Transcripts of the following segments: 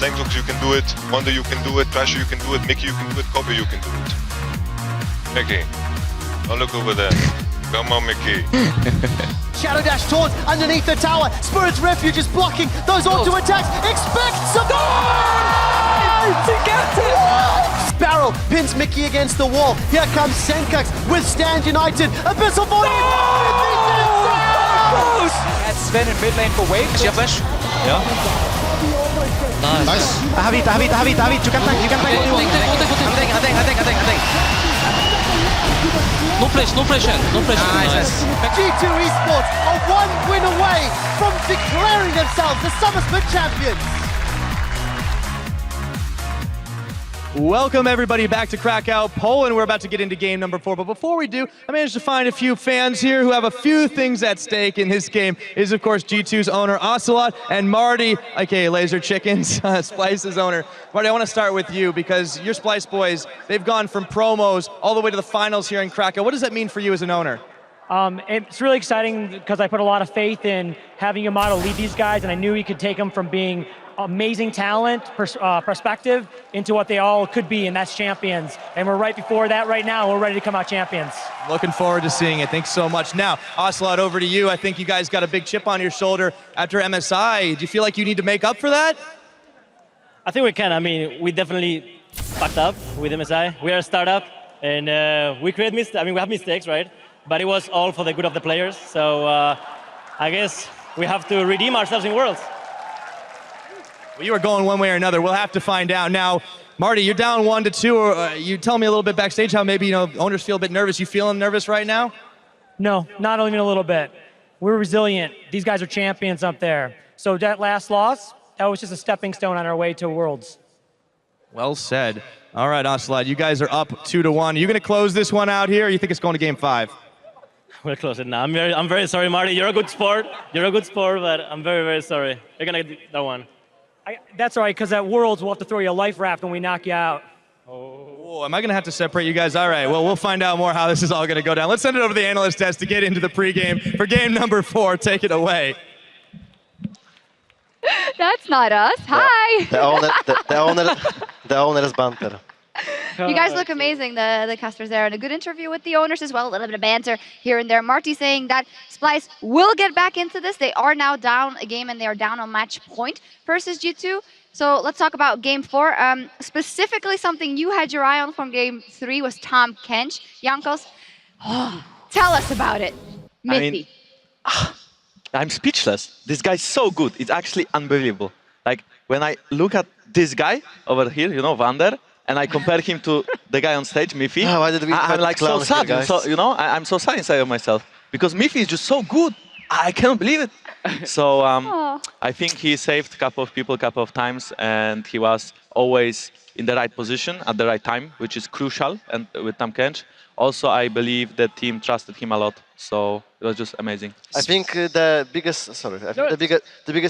Langzox, you can do it. Wonder, you can do it. Pressure, you can do it. Mickey, you can do it. Kobe, you can do it. Mickey, oh, look over there. Come on, Mickey. Shadow Dash taunts underneath the tower. Spirit's Refuge is blocking those auto attacks. Expect some. He gets it! Sparrow pins Mickey against the wall. Here comes Senkax with Stand United. Abyssal Volley. That's Sven in mid lane for wave. Is your flash? Yeah. Nice. I have it. You can tank. I think. No flash. Nice. G2 Esports are one win away from declaring themselves the Summer Split champions. Welcome everybody back to Krakow, Poland. We're about to get into game number 4, but before we do, I managed to find a few fans here who have a few things at stake in this game. Is of course G2's owner Ocelot and Marty, aka Laser Chickens, Splyce's owner. Marty, I want to start with you because your Splyce boys, they've gone from promos all the way to the finals here in Krakow. What does that mean for you as an owner? It's really exciting because I put a lot of faith in having Yamato lead these guys, and I knew he could take them from being amazing talent perspective into what they all could be, and that's champions. And we're right before that right now. We're ready to come out champions. Looking forward to seeing it. Thanks so much. Now, Ocelot, over to you. I think you guys got a big chip on your shoulder after MSI. Do you feel like you need to make up for that? I think we can. I mean, we definitely fucked up with MSI. We are a startup, and we create mistakes. I mean, we have mistakes, right? But it was all for the good of the players. So I guess we have to redeem ourselves in Worlds. Well, you are going one way or another. We'll have to find out. Now, Marty, you're down 1-2. You tell me a little bit backstage how maybe owners feel a bit nervous. You feeling nervous right now? No, not even a little bit. We're resilient. These guys are champions up there. So that last loss, that was just a stepping stone on our way to Worlds. Well said. All right, Ocelot, you guys are up 2-1. Are you going to close this one out here, or you think it's going to game 5? We'll close it now. I'm very sorry, Marty. You're a good sport. But I'm very, very sorry. You're going to get that one. That's all right, because at Worlds, we'll have to throw you a life raft when we knock you out. Oh, am I going to have to separate you guys? All right, well, we'll find out more how this is all going to go down. Let's send it over to the analyst desk to get into the pregame for game number 4. Take it away. That's not us. Hi. The owner's banter. You guys look amazing, the casters there, and a good interview with the owners as well, a little bit of banter here and there. Marty saying that Splyce will get back into this. They are now down a game and they are down on match point versus G2. So let's talk about game 4. Specifically something you had your eye on from game 3 was Tahm Kench. Jankos, tell us about it. Mithy. I'm speechless. This guy's so good. It's actually unbelievable. Like when I look at this guy over here, Vander, and I compare him to the guy on stage, Miffy. Why did we I'm like so sad. Here, so I'm so sad inside of myself because Miffy is just so good. I cannot believe it. So I think he saved a couple of people a couple of times, and he was always in the right position at the right time, which is crucial. And with Tahm Kench, also I believe the team trusted him a lot. So it was just amazing. I think the biggest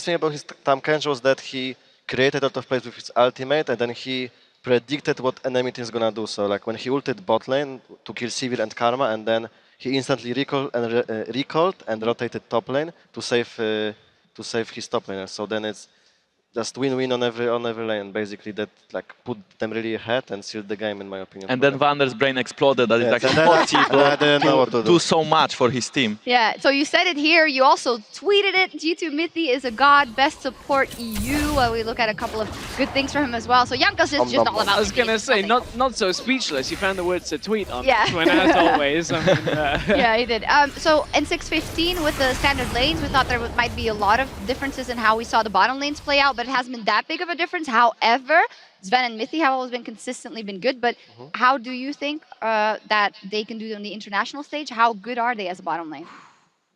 thing about his Tahm Kench was that he created a lot of plays with his ultimate, and then he predicted what enemy team is gonna do. So like when he ulted bot lane to kill Sivir and Karma, and then he instantly recalled and rotated top lane to save his top laner. So then it's just win-win on every lane, basically, that like put them really ahead and sealed the game, in my opinion. And then Vander's brain exploded that it's actually possible to do so much for his team. Yeah, so you said it here, you also tweeted it. G2 Mithy is a god, best support EU. We look at a couple of good things for him as well. So Jankos is just all about I was going to say, not so speechless. You found the words to tweet on. Yeah. As always. I mean, Yeah, he did. So in 6-15 with the standard lanes, we thought there might be a lot of differences in how we saw the bottom lanes play out, but it hasn't been that big of a difference. However, Sven and Mithy have always been consistently good, but how do you think that they can do on the international stage? How good are they as a bottom lane?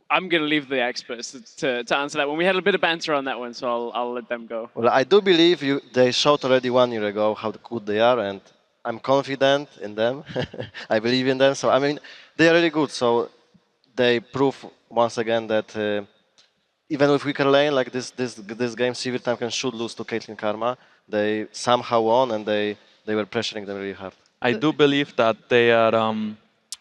I'm going to leave the experts to answer that one. We had a bit of banter on that one, so I'll let them go. Well, I do believe they showed already 1 year ago how good they are, and I'm confident in them. I believe in them. So, I mean, they are really good. So they prove once again that even with weaker lane like this game, Sivir Tahm Kench should lose to Caitlyn Karma. They somehow won, and they were pressuring them really hard. I do believe that they are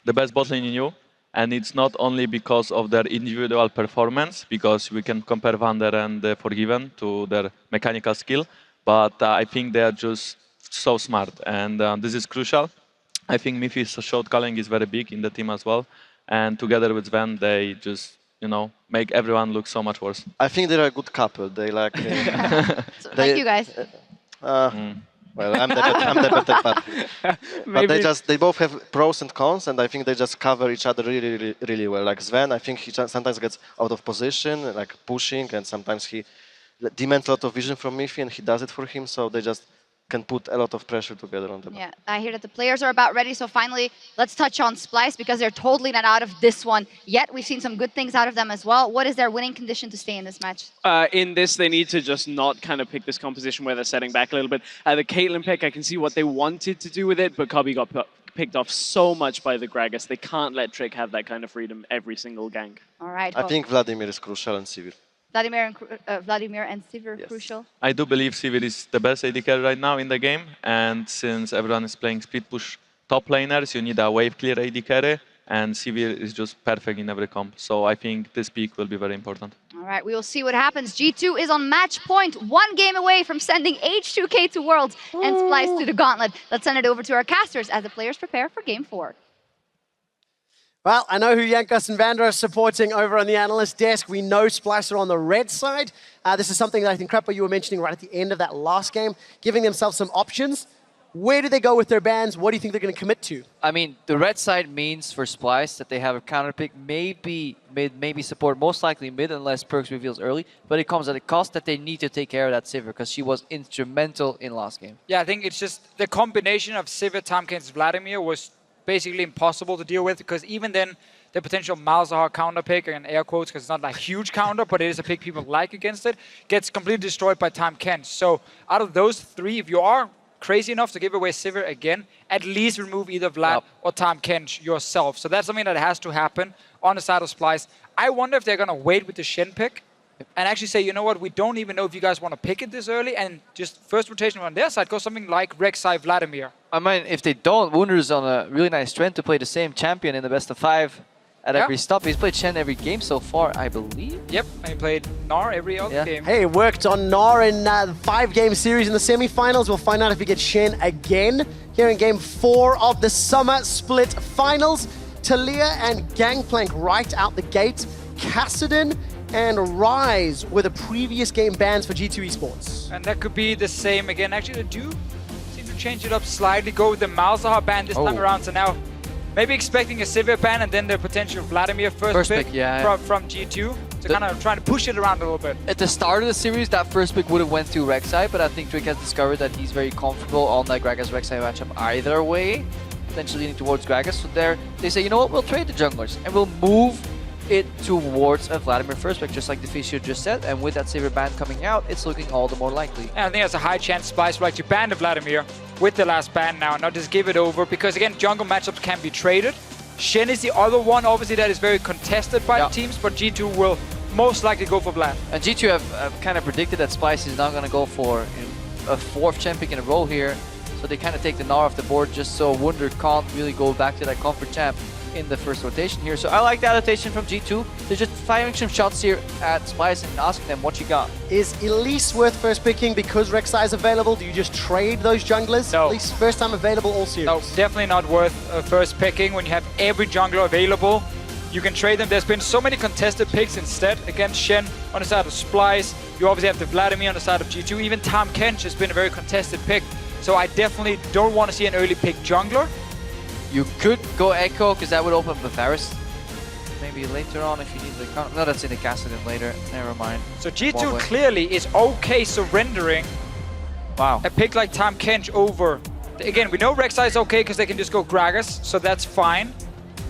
the best bot lane in EU, and it's not only because of their individual performance, because we can compare Vander and Forgiven to their mechanical skill, but I think they are just so smart, and this is crucial. I think Miffy's shot calling is very big in the team as well, and together with Sven, they just make everyone look so much worse. I think they're a good couple. They like. Like you guys. Well, I'm the better partner. But they both have pros and cons, and I think they just cover each other really, really well. Like Sven, I think he sometimes gets out of position, like pushing, and sometimes he demands a lot of vision from Miffy, and he does it for him. So they just can put a lot of pressure together on them. Yeah, I hear that the players are about ready. So finally, let's touch on Splyce because they're totally not out of this one yet. We've seen some good things out of them as well. What is their winning condition to stay in this match? In this, they need to just not kind of pick this composition where they're setting back a little bit. The Caitlyn pick, I can see what they wanted to do with it, but Cobby got picked off so much by the Gragas. They can't let Trick have that kind of freedom every single gank. All right. I think Vladimir is crucial and Sivir. Vladimir and Sivir Yes. crucial. I do believe Sivir is the best AD carry right now in the game, and since everyone is playing split push top laners, you need a wave clear AD carry, and Sivir is just perfect in every comp. So I think this pick will be very important. All right, we will see what happens. G2 is on match point, 1 game away from sending H2K to Worlds and Splyce to the Gauntlet. Let's send it over to our casters as the players prepare for Game 4. Well, I know who Jankos and Vander are supporting over on the analyst desk. We know Splyce are on the red side. This is something that I think, Krappo, you were mentioning right at the end of that last game, giving themselves some options. Where do they go with their bans? What do you think they're going to commit to? I mean, the red side means for Splyce that they have a counter pick, maybe mid, maybe support, most likely mid unless Perks reveals early, but it comes at a cost that they need to take care of that Sivir because she was instrumental in last game. Yeah, I think it's just the combination of Sivir, Tamkins, Vladimir was basically impossible to deal with because even then the potential Malzahar counter pick, and air quotes because it's not like a huge counter, but it is a pick people like against it, gets completely destroyed by Tamkins. So out of those three, if you are crazy enough to give away Sivir again, at least remove either Vlad or Tamkins yourself. So that's something that has to happen on the side of Splyce. I wonder if they're going to wait with the Shen pick and actually say, you know what, we don't even know if you guys want to pick it this early, and just first rotation on their side, go something like Rek'Sai Vladimir. I mean, if they don't, Wunder's on a really nice trend to play the same champion in the best of 5 at every stop. He's played Shen every game so far, I believe. Yep, and he played Gnar every other game. Hey, it worked on Gnar in the 5-game series in the semifinals. We'll find out if he gets Shen again here in Game 4 of the Summer Split Finals. Talia and Gangplank right out the gate. Kassadin and Rise were the previous game bans for G2 Esports. And that could be the same again. Actually, they do seem to change it up slightly, go with the Malzahar ban this time around. So now, maybe expecting a Sivir ban and then the potential Vladimir first pick from G2. So kind of trying to push it around a little bit. At the start of the series, that first pick would have went to Rek'Sai, but I think Trick has discovered that he's very comfortable on that Gragas-Rek'Sai matchup either way, potentially leaning towards Gragas. So there, they say, you know what, we'll trade the junglers and we'll move it towards a Vladimir first pick, just like the Fisher just said. And with that Sivir ban coming out, it's looking all the more likely. And I think there's a high chance Splyce will actually ban the Vladimir with the last ban now, not just give it over, because again, jungle matchups can be traded. Shen is the other one, obviously, that is very contested by the teams, but G2 will most likely go for Vlad. And G2 have kind of predicted that Splyce is not going to go for a 4th champ pick in a row here, so they kind of take the Gnar off the board just so Wunder can't really go back to that comfort champ in the first rotation here. So I like the adaptation from G2. They're just firing some shots here at Splyce and asking them what you got. Is Elise worth first picking because Rek'Sai is available? Do you just trade those junglers? No. At least first time available all series. No, definitely not worth first picking when you have every jungler available. You can trade them. There's been so many contested picks instead against Shen on the side of Splyce. You obviously have the Vladimir on the side of G2. Even Tamkins has been a very contested pick. So I definitely don't want to see an early pick jungler. You could go Echo, because that would open up the Varus. Maybe later on if you need the counter. No, that's in the Kassadin later. Never mind. So G2 clearly is okay surrendering a pick like Tamkins over. Again, we know Rek'Sai is okay because they can just go Gragas, so that's fine.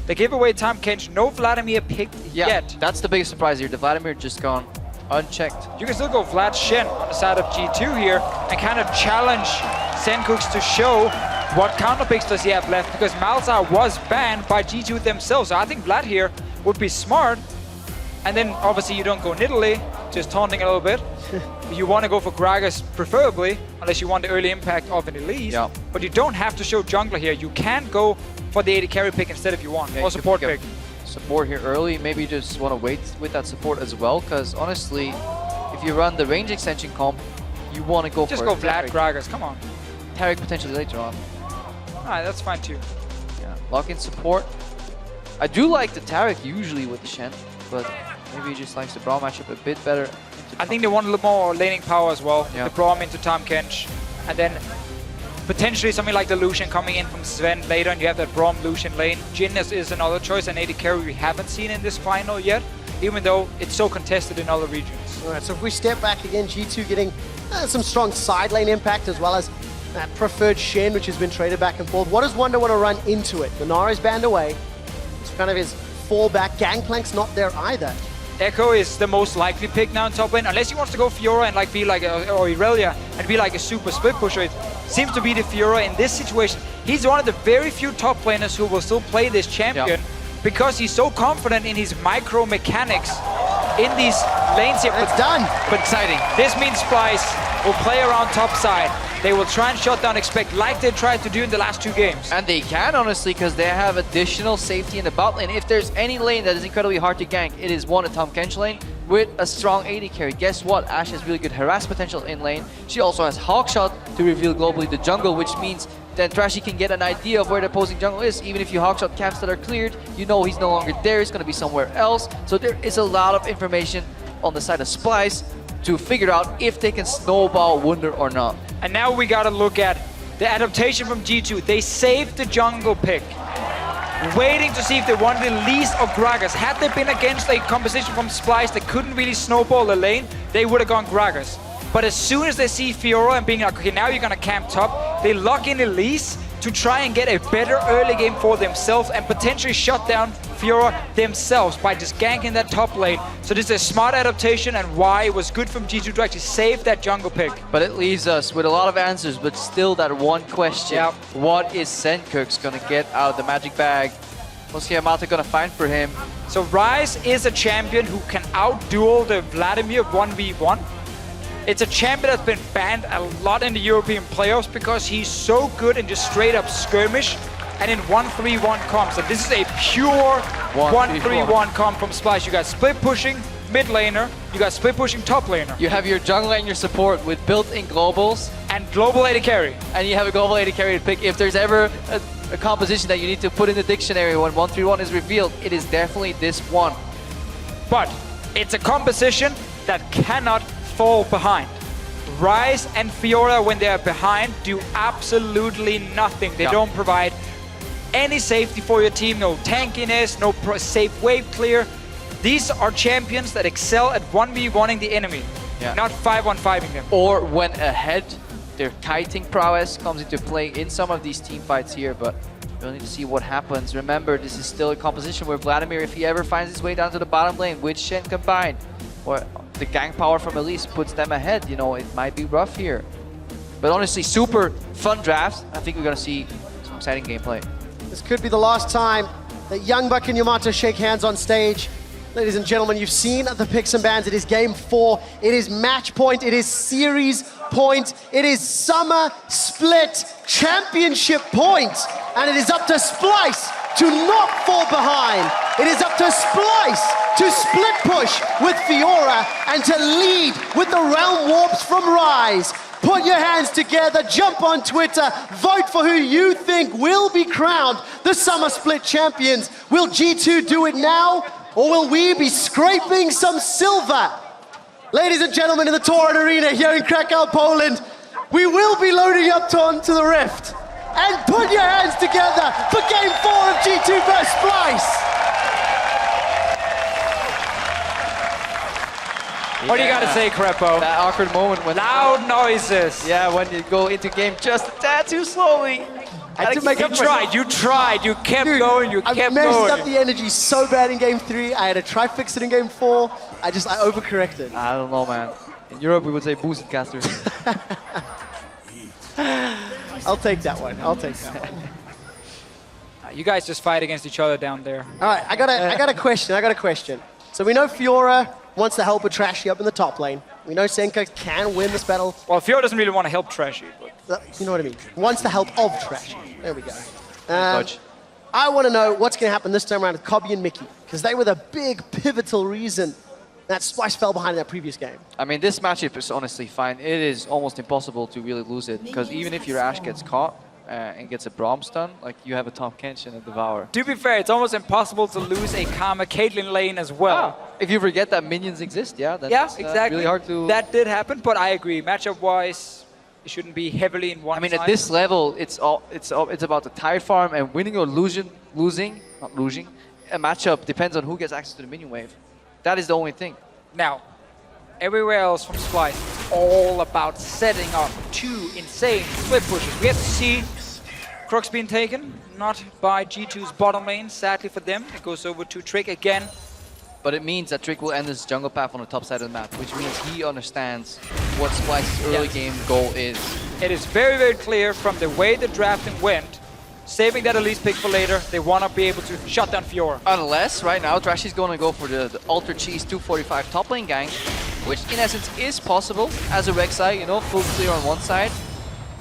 They gave away Tamkins, no Vladimir picked yet. That's the biggest surprise here. The Vladimir just gone unchecked. You can still go Vlad Shen on the side of G2 here and kind of challenge Sencooks to show what counter picks does he have left, because Malzahar was banned by G2 themselves. So I think Vlad here would be smart. And then obviously you don't go Nidalee, just taunting a little bit. You want to go for Gragas preferably, unless you want the early impact of an Elise. But you don't have to show jungler here. You can go for the AD carry pick instead if you want, or support pick. Support here early, maybe you just want to wait with that support as well, because honestly, if you run the range extension comp, you want to go Just for go Vlad Gragas, come on. Tarek potentially later on. Alright, that's fine too. Yeah, lock-in support. I do like the Tarek usually with the Shen, but maybe he just likes the Braum matchup a bit better. I think they want a little more laning power as well. Yeah. The Braum into Tahm Kench, and then potentially something like the Lucian coming in from Sven later, and you have that Braum Lucian lane. Jhin is another choice, an AD carry we haven't seen in this final yet, even though it's so contested in other regions. All right, so if we step back again, G2 getting some strong side lane impact as well as that preferred Shen, which has been traded back and forth. What does Wonder want to run into it? The Nara is banned away. It's kind of his fallback. Gangplank's not there either. Echo is the most likely pick now in top lane, unless he wants to go Fiora and like be like or Irelia and be like a super split pusher. It seems to be the Fiora in this situation. He's one of the very few top laners who will still play this champion because he's so confident in his micro mechanics in these lanes here. It's done. But exciting. This means Splyce will play around top side. They will try and shut down Expect like they tried to do in the last 2 games. And they can, honestly, because they have additional safety in the bot lane. If there's any lane that is incredibly hard to gank, it is one, a Tahm Kench lane with a strong AD carry. Guess what? Ashe has really good harass potential in lane. She also has Hawkshot to reveal globally the jungle, which means that Trashy can get an idea of where the opposing jungle is. Even if you Hawkshot camps that are cleared, you know he's no longer there, he's going to be somewhere else. So there is a lot of information on the side of Splyce to figure out if they can snowball Wunder or not. And now we gotta look at the adaptation from G2. They saved the jungle pick, waiting to see if they wanted Elise or Gragas. Had they been against a composition from Splyce that couldn't really snowball the lane, they would have gone Gragas. But as soon as they see Fiora and being like, okay, now you're gonna camp top, they lock in Elise to try and get a better early game for themselves and potentially shut down Fiora themselves by just ganking that top lane. So this is a smart adaptation and why it was good from G2 to actually save that jungle pick. But it leaves us with a lot of answers, but still that one question. Yep. What is Senkirk's gonna get out of the magic bag? What's Yamato gonna find for him? So Ryze is a champion who can outduel the Vladimir 1v1. It's a champion that's been banned a lot in the European playoffs because he's so good in just straight up skirmish and in 1-3-1 comps. So this is a pure 1-3-1 comp from Splyce. You got split pushing mid laner, you got split pushing top laner. You have your jungle and your support with built-in globals. And global AD carry. And you have a global AD carry to pick. If there's ever a composition that you need to put in the dictionary when 1-3-1 is revealed, it is definitely this one. But it's a composition that cannot fall behind. Ryze and Fiora, when they're behind, do absolutely nothing. They don't provide any safety for your team, no tankiness, no safe wave clear. These are champions that excel at 1v1ing the enemy, not 5-on-5ing them. Or when ahead, their kiting prowess comes into play in some of these team fights here, but we'll need to see what happens. Remember, this is still a composition where Vladimir, if he ever finds his way down to the bottom lane with Shen combined, or the gank power from Elise puts them ahead, you know, it might be rough here. But honestly, super fun draft. I think we're gonna see some exciting gameplay. This could be the last time that Young Buck and Yamato shake hands on stage. Ladies and gentlemen, you've seen the picks and bans. It is game 4. It is match point. It is series point. It is summer split championship point. And it is up to Splyce to not fall behind. It is up to Splyce to split push with Fiora and to lead with the Realm Warps from Ryze. Put your hands together, jump on Twitter, vote for who you think will be crowned the Summer Split champions. Will G2 do it now, or will we be scraping some silver? Ladies and gentlemen, in the Torin Arena here in Krakow, Poland, we will be loading up onto the Rift. And put your hands together for Game 4 of G2 vs Splyce. What do you gotta say, Crepo? That awkward moment when... Loud noises! Yeah, when you go into game just a tad too slowly. You tried, you kept going, you kept going. I messed up the energy so bad in Game 3, I had to try fix it in Game 4. I overcorrected. I don't know, man. In Europe, we would say boosted caster. I'll take that one, I'll take that one. You guys just fight against each other down there. All right, I got a question. So we know Fiora wants to help with Trashy up in the top lane. We know Senka can win this battle. Well, Fiora doesn't really want to help Trashy. But... You know what I mean. Wants the help of Trashy. There we go. I want to know what's going to happen this time around with Cobby and Mickey, because they were the big pivotal reason that Splyce fell behind in that previous game. I mean, this matchup is honestly fine. It is almost impossible to really lose it, because even if your Ashe gets caught and gets a Braum stun, like, you have a Tom Kench and a Devour. To be fair, it's almost impossible to lose a Karma Caitlyn lane as well. If you forget that minions exist, yeah, then Yeah, it's exactly. really hard to... That did happen, but I agree. Matchup-wise, it shouldn't be heavily in one I mean, side. at this level, it's about the tide farm, and winning or losing a matchup depends on who gets access to the minion wave. That is the only thing. Now, everywhere else from Splyce, it's all about setting up two insane split pushes. We have to see Crux being taken, not by G2's bottom lane, sadly for them. It goes over to Trick again. But it means that Trick will end his jungle path on the top side of the map, which means he understands what Splyce's early game goal is. It is very, very clear from the way the drafting went, saving that Elise pick for later, they want to be able to shut down Fiora. Unless, right now, Trashy's going to go for the Ultra Cheese 245 top lane gank, which in essence is possible as a Rek'Sai, you know, full clear on one side,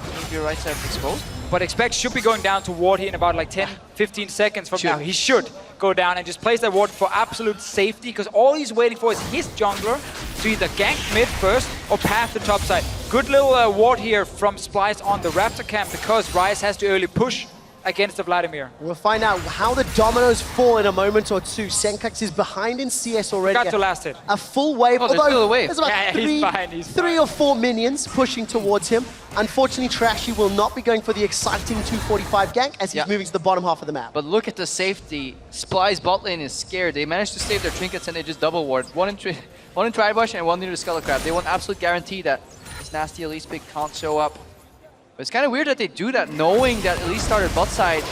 if your right side is exposed. But expect should be going down to ward here in about like 10, 15 seconds from now. He should go down and just place that ward for absolute safety, because all he's waiting for is his jungler to either gank mid first or path the top side. Good little ward here from Splyce on the Raptor camp, because Ryze has to early push against the Vladimir. We'll find out how the dominoes fall in a moment or two. Senkux is behind in CS already. Got to last it. A full wave, there's still a wave. there's about Yeah, three or four minions pushing towards him. Unfortunately, Trashy will not be going for the exciting 245 gank as he's moving to the bottom half of the map. But look at the safety. Splyce bot lane is scared. They managed to save their trinkets and they just double ward. One in Tribush and one near the Skull Crab. They want absolute guarantee that this nasty Elise pick can't show up. But it's kind of weird that they do that, knowing that Elise started bot side.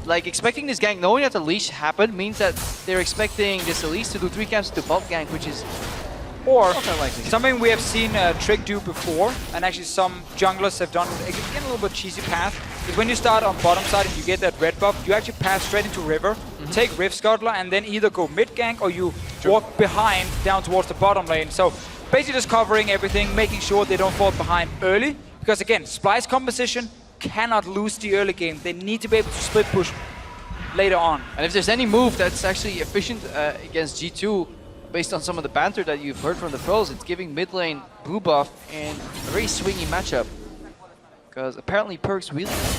Like, expecting this gank, knowing that the leash happened, means that they're expecting this Elise to do 3 camps to bot gank, which is or something we have seen Trick do before, and actually some junglers have done again a little bit cheesy path, is when you start on bottom side and you get that red buff, you actually pass straight into River, take Rift Scuttler, and then either go mid gank or you walk behind down towards the bottom lane. So basically just covering everything, making sure they don't fall behind early. Because again, Splyce composition cannot lose the early game. They need to be able to split push later on. And if there's any move that's actually efficient against G2, based on some of the banter that you've heard from the pros, it's giving mid lane blue buff in a very swingy matchup. Because apparently Perk's really good.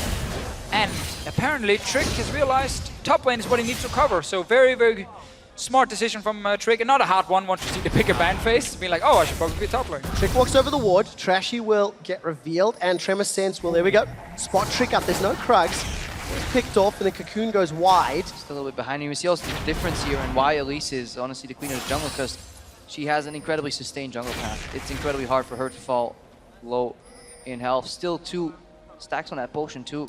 And apparently Trick has realized top lane is what he needs to cover. So very, very smart decision from Trick, and not a hard one once you see the pick a ban face. Be like, oh, I should probably be top lane. Trick walks over the ward, Trashy will get revealed, and Tremor Sense will, there we go, spot Trick up. There's no Krugs. He's picked off, and the Cocoon goes wide. Just a little bit behind him. You see also the difference here and why Elise is honestly the queen of the jungle, because she has an incredibly sustained jungle path. It's incredibly hard for her to fall low in health. Still 2 stacks on that potion too.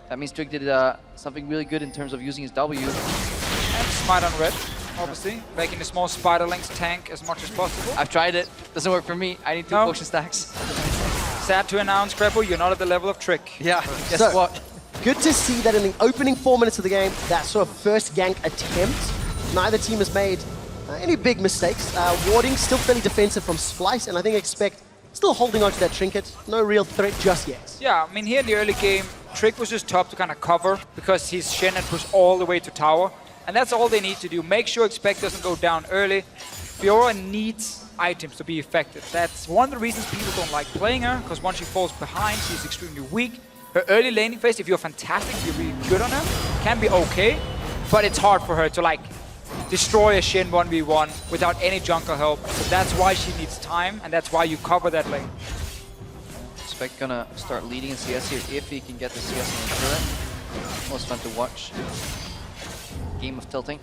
That means Trick did something really good in terms of using his W. And smite on red, obviously. Making the small spider length tank as much as possible. I've tried it. Doesn't work for me. I need 2 potion stacks. Sad to announce, Crepo, you're not at the level of Trick. Yeah, guess So, what? Good to see that in the opening 4 minutes of the game, that sort of first gank attempt, neither team has made any big mistakes. Warding still fairly defensive from Splyce, and I think expect still holding on to that trinket. No real threat just yet. Yeah, I mean, here in the early game, Trick was just top to kind of cover because his Shen had pushed all the way to tower. And that's all they need to do. Make sure Expect doesn't go down early. Fiora needs items to be effective. That's one of the reasons people don't like playing her, because once she falls behind, she's extremely weak. Her early laning phase, if you're fantastic, you're really good on her, can be okay, but it's hard for her to like destroy a Shen 1v1 without any jungle help. So that's why she needs time, and that's why you cover that lane. Expect gonna start leading in CS here if he can get the CS on the turret. Most fun to watch. Game of tilting.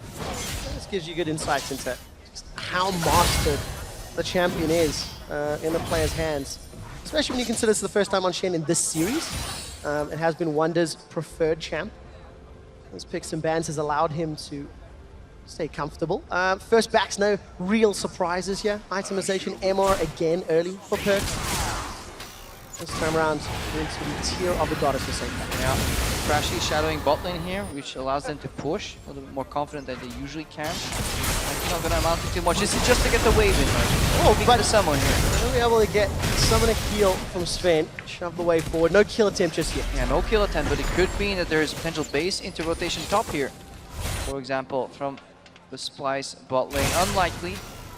This gives you good insights into just how mastered the champion is in the player's hands. Especially when you consider it's the first time on Shen in this series. It has been Wonder's preferred champ. Those picks and bans has allowed him to stay comfortable. First backs, no real surprises here. Itemization, MR again early for Perks. This time around into the tier of the goddess for Senka. Yeah, Trashy shadowing bot lane here, which allows them to push a little bit more confident than they usually can. It's not going to amount to too much. This is just to get the wave in, right? Oh, but someone here. They'll be able to get summon a heal from Sven, shove the way forward. No kill attempt just yet. Yeah, no kill attempt, but it could mean that there is potential base into rotation top here. For example, from the Splyce bot lane. Unlikely,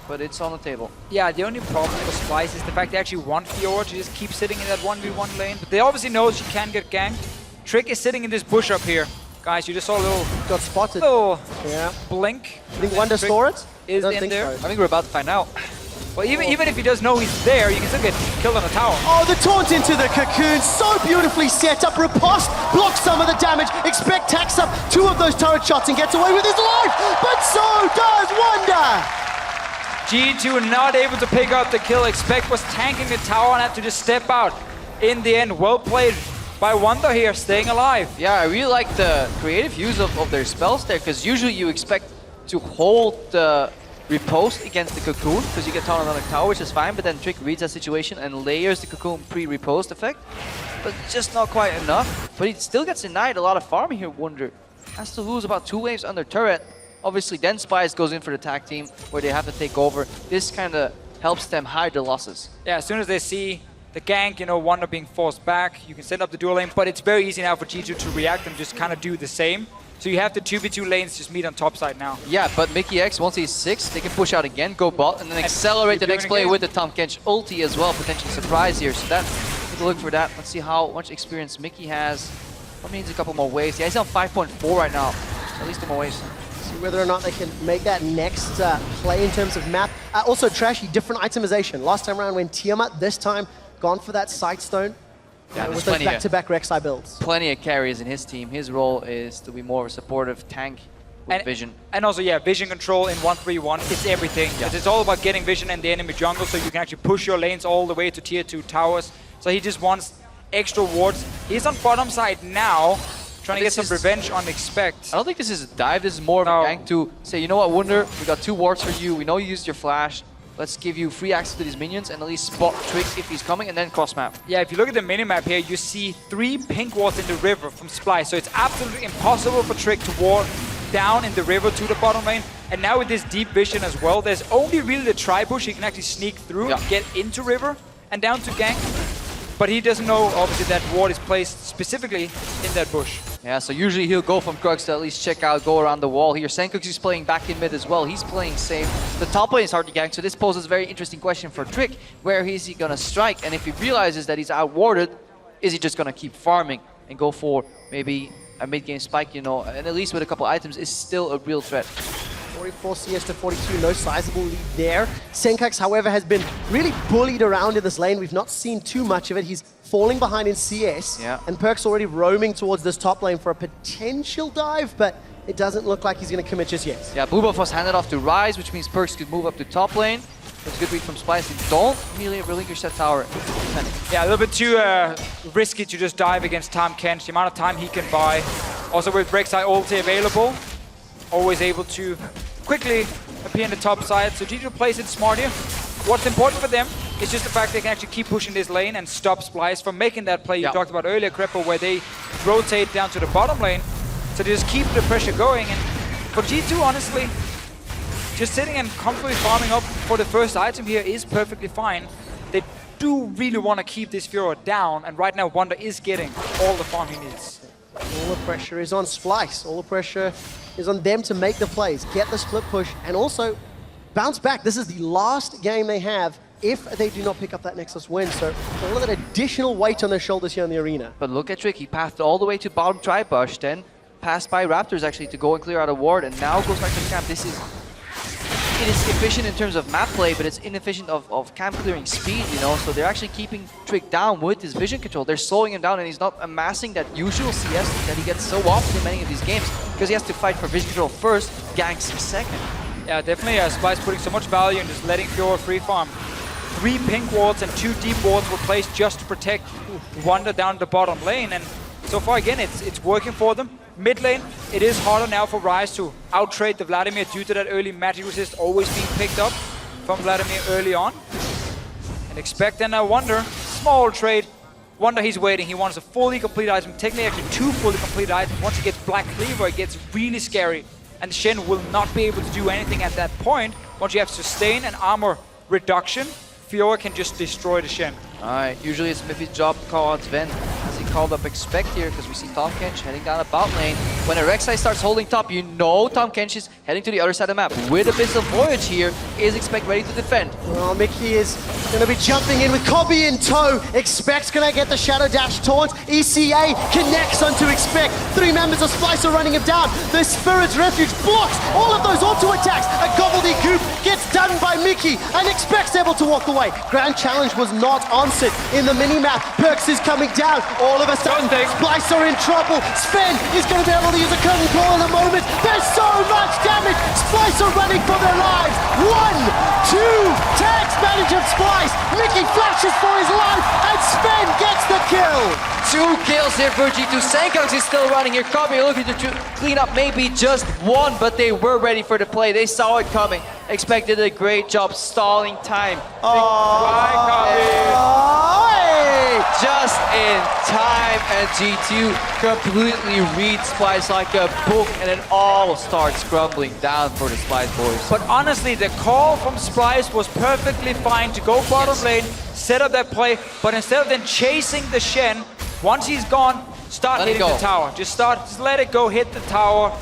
but it's on the table. Yeah, the only problem for Splyce is the fact they actually want FLICKR to just keep sitting in that 1v1 lane. But they obviously know she can get ganked. Trick is sitting in this bush up here. Guys, you just saw a little... Got spotted. Little yeah. blink. You think Wonder store it? Is in there. I think we're about to find out. Well, even if he does know he's there, you can still get killed on the tower. Oh, the taunt into the cocoon, so beautifully set up. Riposte blocks some of the damage. Expect tacks up 2 of those turret shots and gets away with his life, but so does Wonder. G2 not able to pick up the kill. Expect was tanking the tower and had to just step out. In the end, well played by Wonder here, staying alive. Yeah, I really like the creative use of their spells there, because usually you expect to hold the riposte against the cocoon, because you get taunted on the tower, which is fine, but then Trick reads that situation and layers the cocoon pre-riposte effect, but just not quite enough. But he still gets denied a lot of farming here, Wonder. Has to lose about 2 waves under turret. Obviously, then Splyce goes in for the tag team, where they have to take over. This kind of helps them hide the losses. Yeah, as soon as they see the gank, you know, Wonder being forced back, you can set up the dual lane, but it's very easy now for G2 to react and just kind of do the same. So you have the 2v2 lanes just meet on top side now. Yeah, but Mickey X, once he's 6, they can push out again, go bot, and then accelerate the next play with the Tahm Kench ulti as well, potential surprise here. So take a look for that. Let's see how much experience Mickey has. Probably needs a couple more waves. Yeah, he's on 5.4 right now. So at least 2 more waves. See whether or not they can make that next play in terms of map. Also, Trashy, different itemization. Last time around went Tiamat, this time gone for that Sightstone. Yeah, with those back-to-back Rek'Sai builds. Plenty of carries in his team. His role is to be more of a supportive tank with vision. And also, yeah, vision control in 1-3-1, it's everything. Yeah. It's all about getting vision in the enemy jungle, so you can actually push your lanes all the way to tier 2 towers. So he just wants extra wards. He's on bottom side now, trying to get some revenge on Expect. I don't think this is a dive. This is more of a gank to say, you know what, Wonder, we got 2 wards for you. We know you used your flash. Let's give you free access to these minions and at least spot Trick if he's coming, and then cross map. Yeah, if you look at the minimap here, you see 3 pink wards in the river from Splyce. So it's absolutely impossible for Trick to ward down in the river to the bottom lane. And now with this deep vision as well, there's only really the tri-bush he can actually sneak through, get into river and down to gank. But he doesn't know, obviously, that ward is placed specifically in that bush. Yeah, so usually he'll go from Crux to at least check out, go around the wall here. Senkux is playing back in mid as well. He's playing safe. The top lane is hard to gank, so this poses a very interesting question for Trick. Where is he gonna strike? And if he realizes that he's outwarded, is he just gonna keep farming and go for maybe a mid-game spike, you know, and at least with a couple items is still a real threat. 44 CS to 42, no sizable lead there. Senkux, however, has been really bullied around in this lane. We've not seen too much of it. He's falling behind in CS, and Perk's already roaming towards this top lane for a potential dive, but it doesn't look like he's going to commit just yet. Yeah, blue buff was handed off to Rise, which means Perks could move up to top lane. That's a good read from Splyce. And don't really relinquish that tower. Yeah, a little bit too risky to just dive against Tahm Kench. The amount of time he can buy. Also with Rek'Sai ulti available, always able to quickly appear in the top side. So G2 plays it smart here. What's important for them is just the fact they can actually keep pushing this lane and stop Splyce from making that play you talked about earlier, Crepper, where they rotate down to the bottom lane. So they just keep the pressure going. And for G2, honestly, just sitting and comfortably farming up for the first item here is perfectly fine. They do really want to keep this FLICKR down, and right now Wonder is getting all the farm he needs. All the pressure is on Splyce. All the pressure is on them to make the plays, get the split push, and also bounce back. This is the last game they have if they do not pick up that Nexus win. So all of that additional weight on their shoulders here in the arena. But look at Trick. He pathed all the way to bottom tri-bush, then passed by Raptors actually to go and clear out a ward, and now goes back to the camp. It is efficient in terms of map play, but it's inefficient of camp clearing speed, you know? So they're actually keeping Trick down with his vision control. They're slowing him down, and he's not amassing that usual CS that he gets so often in many of these games, because he has to fight for vision control first, ganks second. Yeah, definitely. Splyce putting so much value in just letting FLICKR free farm. 3 pink wards and 2 deep wards were placed just to protect Wonder down the bottom lane, and so far again it's working for them. Mid lane, it is harder now for Rise to out-trade the Vladimir due to that early magic resist always being picked up from Vladimir early on. And Expect and Wonder, small trade. Wonder, he's waiting, he wants a fully complete item, technically actually 2 fully complete items. Once he gets Black Cleaver, it gets really scary. And Shen will not be able to do anything at that point. Once you have sustain and armor reduction, FLICKR can just destroy the Shen. Alright, usually it's Miffy's job to call out Sven as he called up Expect here because we see Tom Kench heading down a bot lane. When a Rek'Sai starts holding top, you know Tom Kench is heading to the other side of the map. With Abyssal Voyage here, is Expect ready to defend? Well, Mickey is going to be jumping in with Kobbe in tow. Expect's going to get the Shadow Dash taunt. ECA connects onto Expect. 3 members of Splyce are running him down. The Spirit's Refuge blocks all of those auto attacks. A gobbledygook gets done by Mickey, and Expect's able to walk away. Grand Challenge was not answered in the mini-map. Perks is coming down. All of a sudden, Splyce are in trouble. Sven is going to be able to use a curtain claw in a moment. There's so much damage. Splyce are running for their lives. 1, 2, tags manage of Splyce. Mickey flashes for his life, and Sven gets the kill. 2 kills here for G2. Sankongs is still running here. Kobbe looking to clean up maybe just 1, but they were ready for the play. They saw it coming. Expect did a great job stalling time. Just in time, and G2 completely reads Splyce like a book, and it all starts crumbling down for the Splyce boys. But honestly, the call from Splyce was perfectly fine to go bottom lane, set up that play, but instead of then chasing the Shen, once he's gone, start hitting the tower. Just let it go, hit the tower.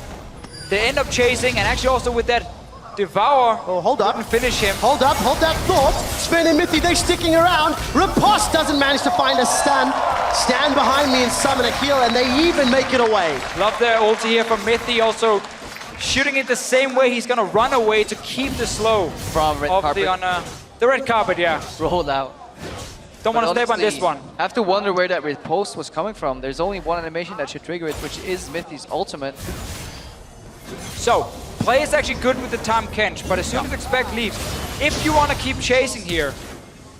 They end up chasing, and actually also with that Devour. Oh, hold up. Finish him. Hold up, hold that thought. Sven and Mithy, they sticking around. Riposte doesn't manage to find a stun. Stand behind me and summon a heal, and they even make it away. Love their ulti here from Mithy, also shooting it the same way he's gonna run away to keep the slow from red carpet. The red carpet, yeah. Rolled out. Don't want to step on this one. I have to wonder where that riposte was coming from. There's only one animation that should trigger it, which is Mithy's ultimate. So, play is actually good with the Tom Kench, but as soon as Expect leaves, if you want to keep chasing here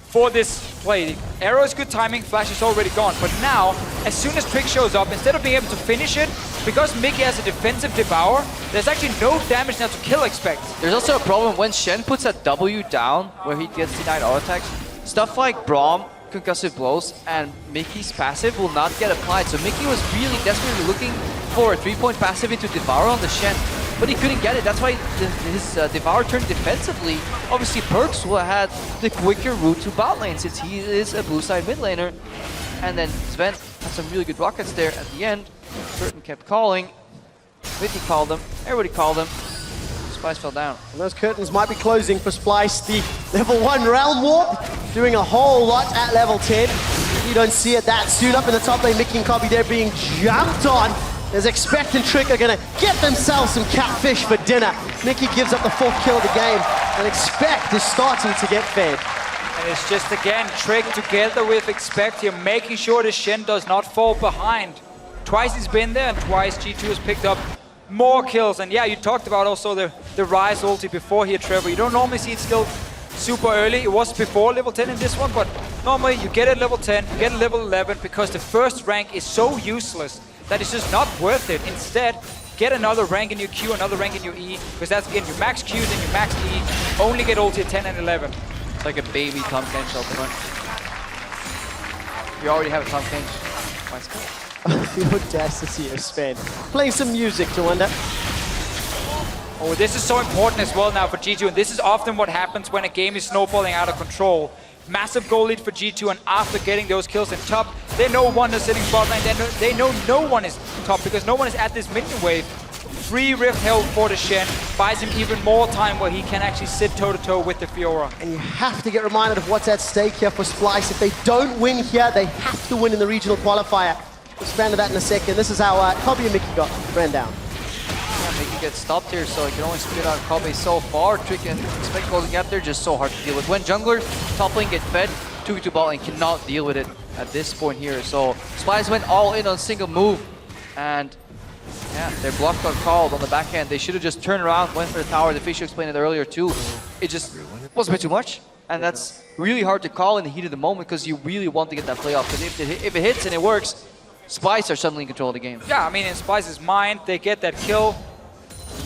for this play, arrow is good timing, flash is already gone, but now, as soon as Trick shows up, instead of being able to finish it, because Mickey has a defensive Devour, there's actually no damage now to kill Expect. There's also a problem when Shen puts a W down, where he gets denied auto attacks, stuff like Braum, concussive blows, and Mickey's passive will not get applied, so Mickey was really desperately looking for a 3-point passive into Devour on the Shen, but he couldn't get it. That's why his Devour turned defensively. Obviously, Perks will have had the quicker route to bot lane since he is a blue side mid laner. And then Sven had some really good rockets there at the end. Curtain kept calling. Mithy called them. Everybody called them. Splyce fell down. And those curtains might be closing for Splyce. The level 1 Realm Warp doing a whole lot at level 10. You don't see it that soon. Up in the top lane, Mickey and Kobbe there being jumped on. As Expect and Trick are going to get themselves some catfish for dinner. Mickey gives up the 4th kill of the game, and Expect is starting to get fed. And it's just, again, Trick together with Expect here, making sure the Shen does not fall behind. Twice he's been there, and twice G2 has picked up more kills. And yeah, you talked about also the Rise ulti before here, Trevor. You don't normally see it still super early. It was before level 10 in this one, but normally you get it level 10, you get it level 11, because the first rank is so useless that it's just not worth it. Instead, get another rank in your Q, another rank in your E, because that's again your max Q, then your max E. Only get ulti at 10 and 11. It's like a baby Tom Kench ultimate. You already have a Tom Kench. The audacity of Sven. Playing some music to wonder. Oh, this is so important as well now for G2, and this is often what happens when a game is snowballing out of control. Massive goal lead for G2, and after getting those kills in top, they know one is sitting bot lane, they know no one is top, because no one is at this minion wave. Free Rift held for the Shen, buys him even more time where he can actually sit toe-to-toe with the Fiora. And you have to get reminded of what's at stake here for Splyce. If they don't win here, they have to win in the regional qualifier. We'll expand to that in a second. This is how Kobbe and Mickey ran down. Mickey gets stopped here, so he can only spit out Kobbe so far. Trick and Expect closing gap there, just so hard to deal with. When junglers top lane get fed, 2v2 bot lane cannot deal with it at this point here. So Splyce went all in on single move, and yeah, their bluff got called on the backhand. They should have just turned around, went for the tower. The Fisher explained it earlier too. It just was a bit too much, and that's really hard to call in the heat of the moment, because you really want to get that play off. Because if it hits and it works, Splyce are suddenly in control of the game. Yeah, I mean, in Splyce's mind, they get that kill.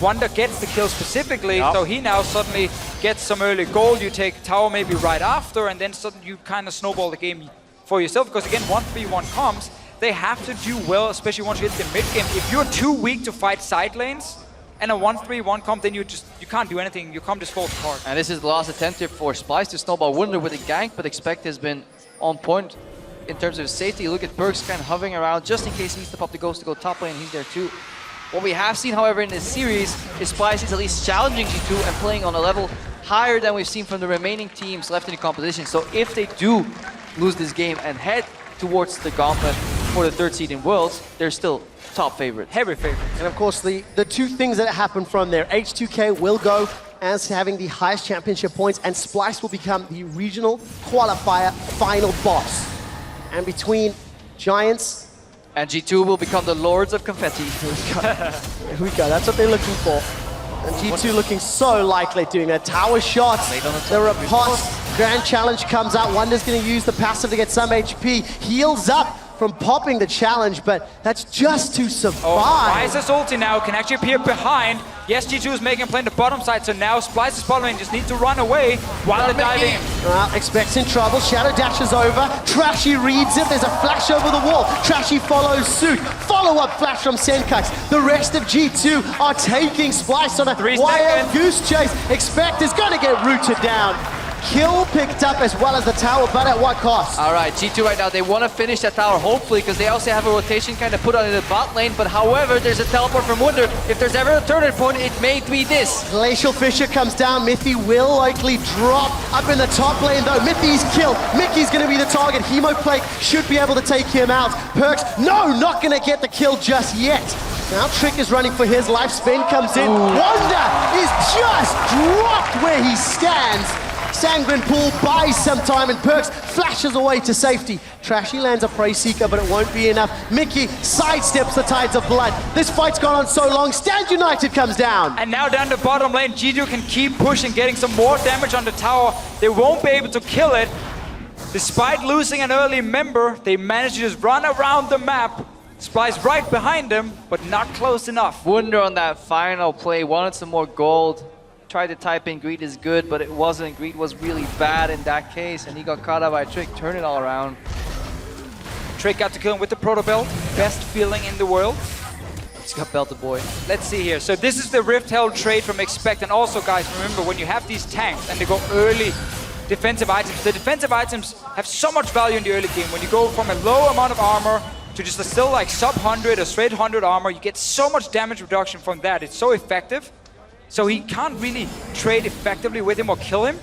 Wonder gets the kill specifically, so he now suddenly gets some early gold. You take tower maybe right after, and then suddenly you kind of snowball the game for yourself. Because again, 1-3-1 comms, they have to do well, especially once you hit the mid game. If you're too weak to fight side lanes and a 1-3-1 comp, then you can't do anything. Your comp just falls apart. And this is the last attempt here for Splyce to snowball Wunder with a gank, but Expect has been on point in terms of safety. Look at Perks kind of hovering around just in case he needs to pop the Ghost to go top lane, he's there too. What we have seen, however, in this series is Splyce is at least challenging G2 and playing on a level higher than we've seen from the remaining teams left in the competition. So if they do lose this game and head towards the gauntlet for the 3rd seed in Worlds, they're still top favorite. Heavy favorite. And of course, the two things that happen from there, H2K will go as having the highest championship points, and Splyce will become the regional qualifier final boss. And between Giants and G2 will become the Lords of Confetti. Here we go, that's what they're looking for. And G2 looking so likely doing a tower shot. The riposte, grand challenge comes out. Wonder's gonna use the passive to get some HP. Heals up from popping the challenge, but that's just to survive. Oh, Splyce's ulti now can actually appear behind. Yes, G2 is making a play in the bottom side, so now Splyce's following just need to run away while they're diving in. Well, expecting trouble. Shadow dashes over. Trashy reads it. There's a flash over the wall. Trashy follows suit. Follow-up flash from Senkux. The rest of G2 are taking Splyce on a wild goose chase. Expect is going to get rooted down. Kill picked up as well as the tower, but at what cost? All right, G2 right now, they want to finish that tower, hopefully, because they also have a rotation kind of put on in the bot lane, but however, there's a teleport from Wunder. If there's ever a turning point, it may be this. Glacial Fissure comes down. Mithy will likely drop up in the top lane, though. Mithy's killed. Mickey's going to be the target. Hemoplague should be able to take him out. Perks, no, not going to get the kill just yet. Now Trick is running for his life. Spin comes in. Wonder is just dropped where he stands. Sanguine Pool buys some time and Perks flashes away to safety. Trashy lands a Prey Seeker, but it won't be enough. Mickey sidesteps the tides of blood. This fight's gone on so long. Stand United comes down. And now down the bottom lane, G2 can keep pushing, getting some more damage on the tower. They won't be able to kill it. Despite losing an early member, they managed to just run around the map. Splyce right behind them, but not close enough. Wunder on that final play, wanted some more gold. Tried to type in Greed is good, but it wasn't. Greed was really bad in that case, and he got caught out by Trick. Turn it all around. Trick got to kill him with the Proto Belt. Best feeling in the world. He's got belted, boy. Let's see here. So this is the Rift Held trade from Expect. And also, guys, remember, when you have these tanks and they go early defensive items, the defensive items have so much value in the early game. When you go from a low amount of armor to just a still like sub 100 or straight 100 armor, you get so much damage reduction from that. It's so effective. So he can't really trade effectively with him or kill him.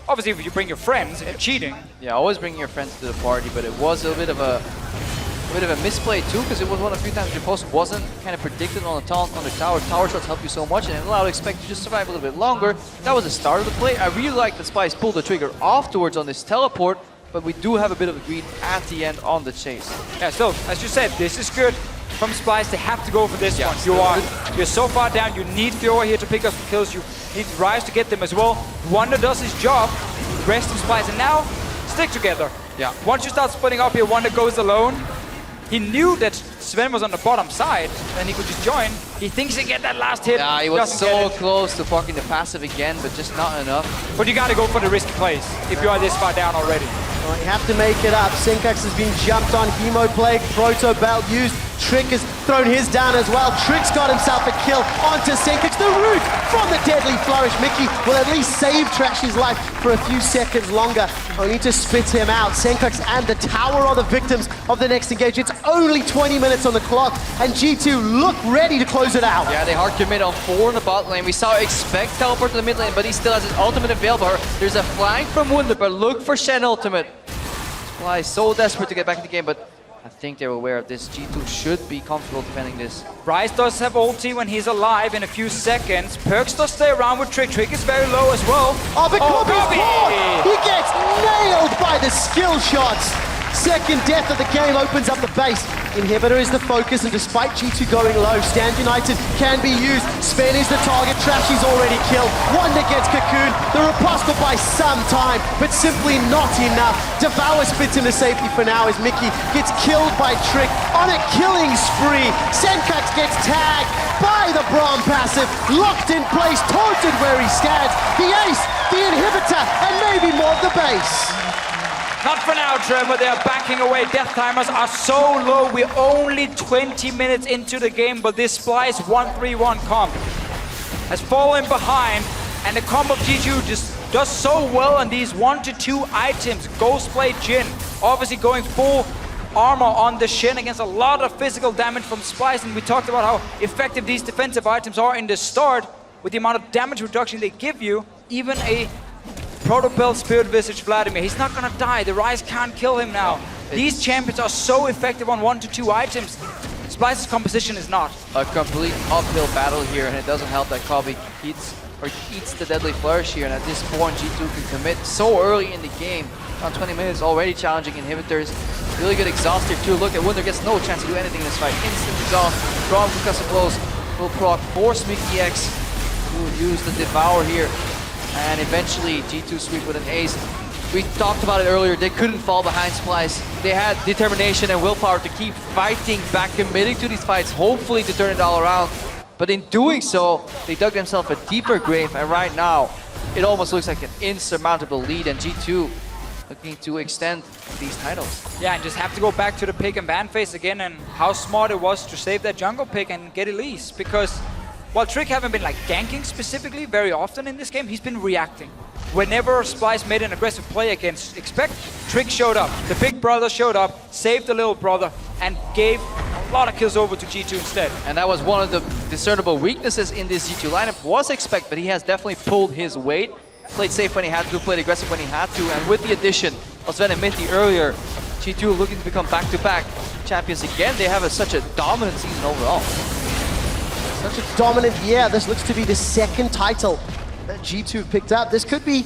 Obviously, if you bring your friends, it's cheating. Yeah, always bring your friends to the party, but it was a bit of a misplay too, because it was one of the few times your post wasn't kind of predicted on the tower. Tower shots help you so much, and it allowed Expect to just survive a little bit longer. That was the start of the play. I really like that Splyce pulled the trigger afterwards on this teleport, but we do have a bit of a Greed at the end on the chase. Yeah, so as you said, this is good. From Splyce, they have to go for this one. You're so far down, you need Fiora here to pick up some kills, you need Rise to get them as well. Wonder does his job, rest of Splyce, and now stick together. Yeah. Once you start splitting up here, Wonder goes alone. He knew that Sven was on the bottom side, and he could just join. He thinks he get that last hit. Yeah, he was so close to fucking the passive again, but just not enough. But you gotta go for the risky plays if you are this far down already. Well, you have to make it up. Senkux has been jumped on. Hemoplague, Proto Belt used. Trick has thrown his down as well. Trick's got himself a kill onto Senkux. The root from the deadly flourish. Mickey will at least save Trashy's life for a few seconds longer. Only to spit him out. Senkux and the tower are the victims of the next engagement. It's only 20 minutes on the clock, and G2 look ready to close it out. Yeah, they hard commit on 4 in the bot lane. We saw Expect teleport to the mid lane, but he still has his ultimate available. There's a flank from Wunder, but look for Shen ultimate. Splyce so desperate to get back in the game, but I think they're aware of this. G2 should be comfortable defending this. Rise does have ulti when he's alive in a few seconds. Perks does stay around with Trick. Trick is very low as well. Oh, but Kobe's caught! He gets nailed by the skill shots. Second death of the game opens up the base. Inhibitor is the focus, and despite G2 going low, Stand United can be used. Sven is the target, Trashy's already killed. Wonder gets Cocoon. The riposte will buy some time, but simply not enough. Devour spits into safety for now as Mickey gets killed by Trick on a killing spree. Senkux gets tagged by the Braum passive, locked in place, taunted where he stands. The ace, the inhibitor, and maybe more of the base. Not for now, Trevor. They are backing away. Death timers are so low. We're only 20 minutes into the game, but this Splyce 1-3-1 comp has fallen behind, and the comp of G2 just does so well on these 1 to 2 items. Ghostblade Jhin, obviously going full armor on the Shin against a lot of physical damage from Splyce, and we talked about how effective these defensive items are in the start with the amount of damage reduction they give you. Even a Protopel Spirit Visage Vladimir, he's not gonna die. The Rise can't kill him now. These champions are so effective on 1 to 2 items. Splyce's composition is not. A complete uphill battle here, and it doesn't help that Kobe eats the Deadly Flourish here, and at this point G2 can commit so early in the game. Around 20 minutes already challenging inhibitors. Really good exhaust here too. Look at Wunder gets no chance to do anything in this fight. Instant exhaust from concussive blows will proc, force Mickey X to use the Devour here, and eventually G2 sweep with an ace. We talked about it earlier, they couldn't fall behind Splyce. They had determination and willpower to keep fighting back, committing to these fights, hopefully to turn it all around. But in doing so, they dug themselves a deeper grave, and right now, it almost looks like an insurmountable lead, and G2 looking to extend these titles. Yeah, and just have to go back to the pick and ban phase again, and how smart it was to save that jungle pick and get Elise, because while Trick haven't been like ganking specifically very often in this game, he's been reacting. Whenever Splyce made an aggressive play against Expect, Trick showed up. The big brother showed up, saved the little brother, and gave a lot of kills over to G2 instead. And that was one of the discernible weaknesses in this G2 lineup, was Expect, but he has definitely pulled his weight. Played safe when he had to, played aggressive when he had to, and with the addition of Sven and Minty earlier, G2 looking to become back-to-back champions again. They have such a dominant season overall. Such a dominant year. This looks to be the second title that G2 picked up. This could be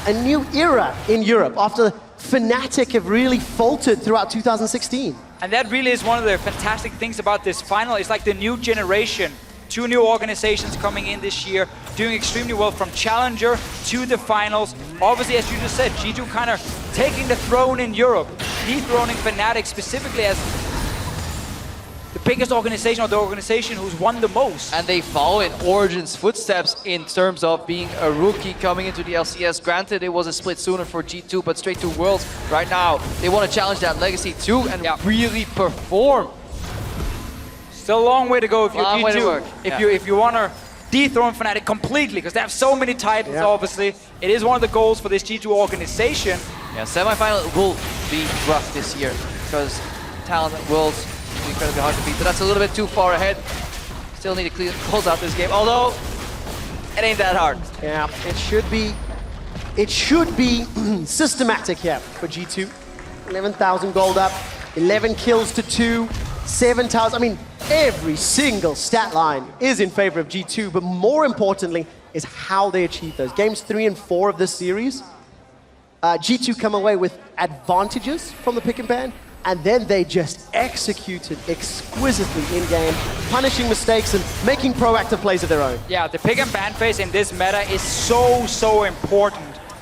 a new era in Europe after Fnatic have really faltered throughout 2016. And that really is one of the fantastic things about this final. It's like the new generation. 2 new organizations coming in this year, doing extremely well from Challenger to the finals. Obviously, as you just said, G2 kind of taking the throne in Europe, dethroning Fnatic specifically as the biggest organization, or the organization who's won the most. And they follow in Origin's footsteps in terms of being a rookie coming into the LCS. Granted, it was a split sooner for G2, but straight to Worlds right now. They want to challenge that legacy too and really perform. Still a long way to go if you're Long way to G2. work. If you want to dethrone Fnatic completely, because they have so many titles, obviously. It is one of the goals for this G2 organization. Yeah, semi-final will be rough this year, because talent at Worlds will be incredibly hard to beat, but that's a little bit too far ahead. Still need to close out this game, although it ain't that hard. Yeah, it should be systematic here for G2. 11,000 gold up, 11 kills to 2, 7,000. I mean, every single stat line is in favor of G2, but more importantly is how they achieve those. Games 3 and 4 of this series, G2 come away with advantages from the pick and ban, and then they just executed exquisitely in-game, punishing mistakes and making proactive plays of their own. Yeah, the pick and ban phase in this meta is so important.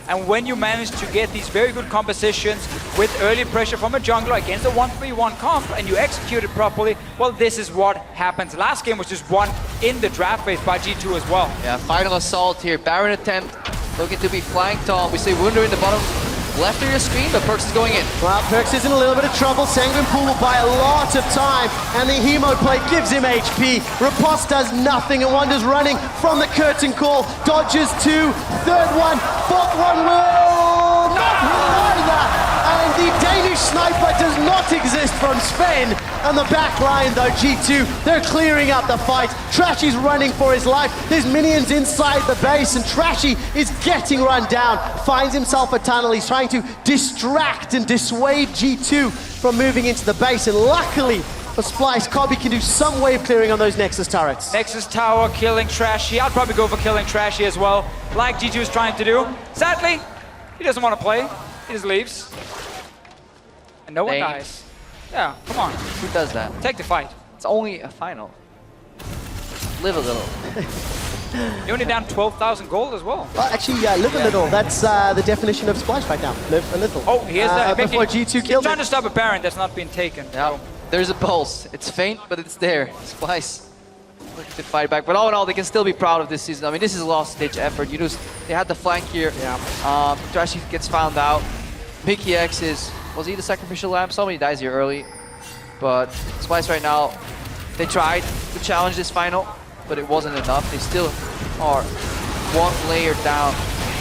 And when you manage to get these very good compositions with early pressure from a jungler against a 1v1 comp and you execute it properly, well, this is what happens. Last game was just won in the draft phase by G2 as well. Yeah, final assault here. Baron attempt, looking to be flanked on. We see Wunder in the bottom left of your screen, but Perkz is going in. Well, Perkz is in a little bit of trouble. Sanguine Pool will buy a lot of time, and the Hemo play gives him HP. Riposte does nothing, and Wunder's running from the curtain call. Dodges 2, third one, fourth one will not either. And the Danish sniper does not exist from Sven. And the back line, though, G2, they're clearing up the fight. Trashy's running for his life. There's minions inside the base, and Trashy is getting run down. Finds himself a tunnel. He's trying to distract and dissuade G2 from moving into the base. And luckily for Splyce, Kobe can do some way of clearing on those Nexus turrets. Nexus tower killing Trashy. I'd probably go for killing Trashy as well, like G2 is trying to do. Sadly, he doesn't want to play. He just leaves. And no one dies. Yeah, come on. Who does that? Take the fight. It's only a final. Live a little. You're only down 12,000 gold as well. Well, actually, live a little. That's the definition of Splyce right now. Live a little. Oh, here's the... Before G2 killed trying to stop a Baron that's not been taken. Yeah, there's a pulse. It's faint, but it's there. Splyce looking to fight back. But all in all, they can still be proud of this season. I mean, this is a last-ditch effort. They had the flank here. Yeah. Trashy gets found out. Mickey X was he the sacrificial lamb? Somebody dies here early. But Splyce right now, they tried to challenge this final, but it wasn't enough. They still are one layer down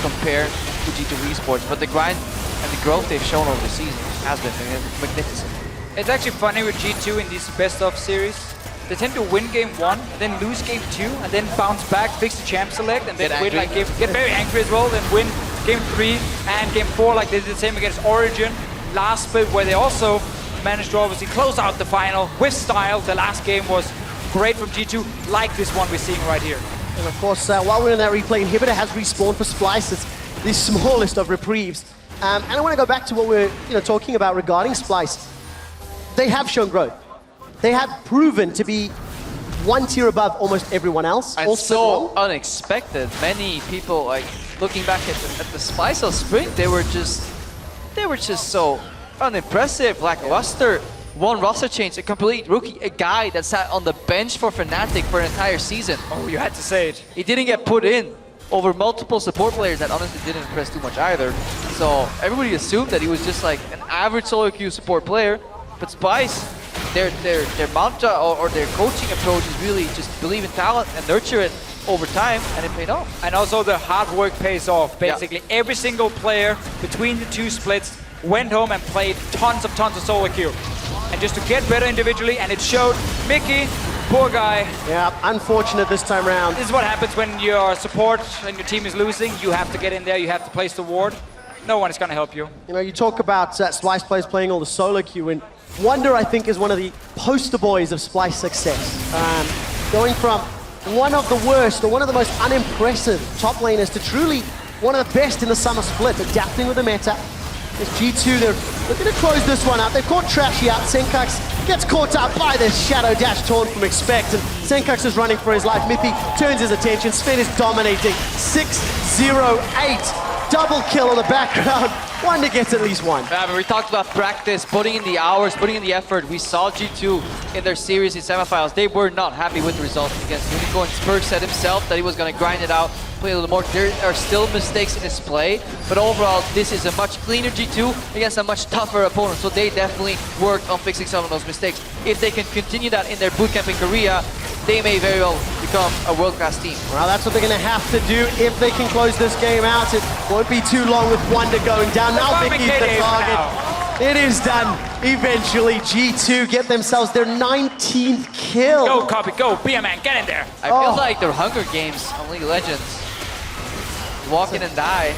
compare to G2 Esports, but the grind and the growth they've shown over the season has been magnificent. It's actually funny with G2 in these best-of series. They tend to win game 1, then lose game 2, and then bounce back, fix the champ select, and then win like get very angry as well, then win game 3 and game 4 like they did the same against Origin last split, where they also managed to obviously close out the final with style. The last game was great from G2, like this one we're seeing right here. And of course, while we're in that replay, Inhibitor has respawned for Splyce. It's the smallest of reprieves. And I want to go back to what we're talking about regarding Splyce. They have shown growth. They have proven to be one tier above almost everyone else. And so unexpected. Many people, like, looking back at the Splyce of Spring, they were just so unimpressive, lackluster. One roster change, a complete rookie, a guy that sat on the bench for Fnatic for an entire season. Oh, you had to say it. He didn't get put in over multiple support players that honestly didn't impress too much either. So everybody assumed that he was just like an average solo queue support player. But Splyce, their mantra or their coaching approach is really just believe in talent and nurture it over time, and it paid off. And also the hard work pays off. Basically, every single player between the two splits went home and played tons of solo queue. And just to get better individually, and it showed. Mickey, poor guy. Yeah, unfortunate this time around. This is what happens when your support and your team is losing. You have to get in there, you have to place the ward. No one is going to help you. You know, you talk about Splyce players playing all the solo queue, and Wonder, I think, is one of the poster boys of Splyce success. Going from one of the worst or one of the most unimpressive top laners to truly one of the best in the summer split, adapting with the meta. As G2, they're looking to close this one out. They've caught Trashy out. Senkax gets caught out by the Shadow Dash taunt from Expect, and Senkax is running for his life. Mippy turns his attention. Sven is dominating. 6-0-8. Double kill on the background. Wonder gets at least one. Yeah, but we talked about practice, putting in the hours, putting in the effort. We saw G2 in their series in semifinals. They were not happy with the results against Unicorn. Spurg said himself that he was going to grind it out, play a little more. There are still mistakes in his play, but overall, this is a much cleaner G2 against a much tougher opponent. So they definitely worked on fixing some of those mistakes. If they can continue that in their bootcamp in Korea, they may very well become a world-class team. Well, that's what they're going to have to do if they can close this game out. It won't be too long with Wonder going down. Now Vicky's the target. It is done. Eventually, G2 get themselves their 19th kill. Go, Copy, go. Be a man, get in there. I feel like they're Hunger Games on League of Legends. Walk in and die.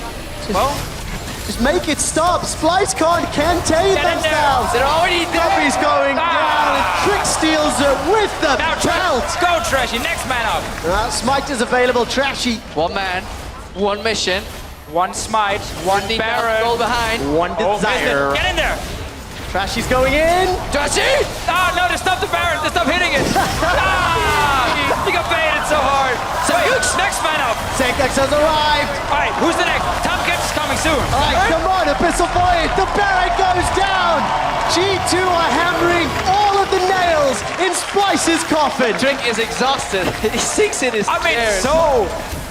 Just make it stop. Splyce can't contain themselves. They're already there. Guppy's going down, and Trick steals it with the belt. Go, Trashy. Next man up. Smite is available. Trashy. One man, one mission. One smite, one Baron. Goal behind. One desire. Get in there. Trashy's going in. Trashy! Oh, no, they stopped the Baron. They stopped hitting it. He got baited so hard. So next man up. Senkax has arrived. All right, who's the next? Tomcat is coming soon. All right, come on, Abyssal Void. The Baron goes down. G2 are hammering all of the nails in Splyce's coffin. Trick is exhausted. He sinks in his chair. So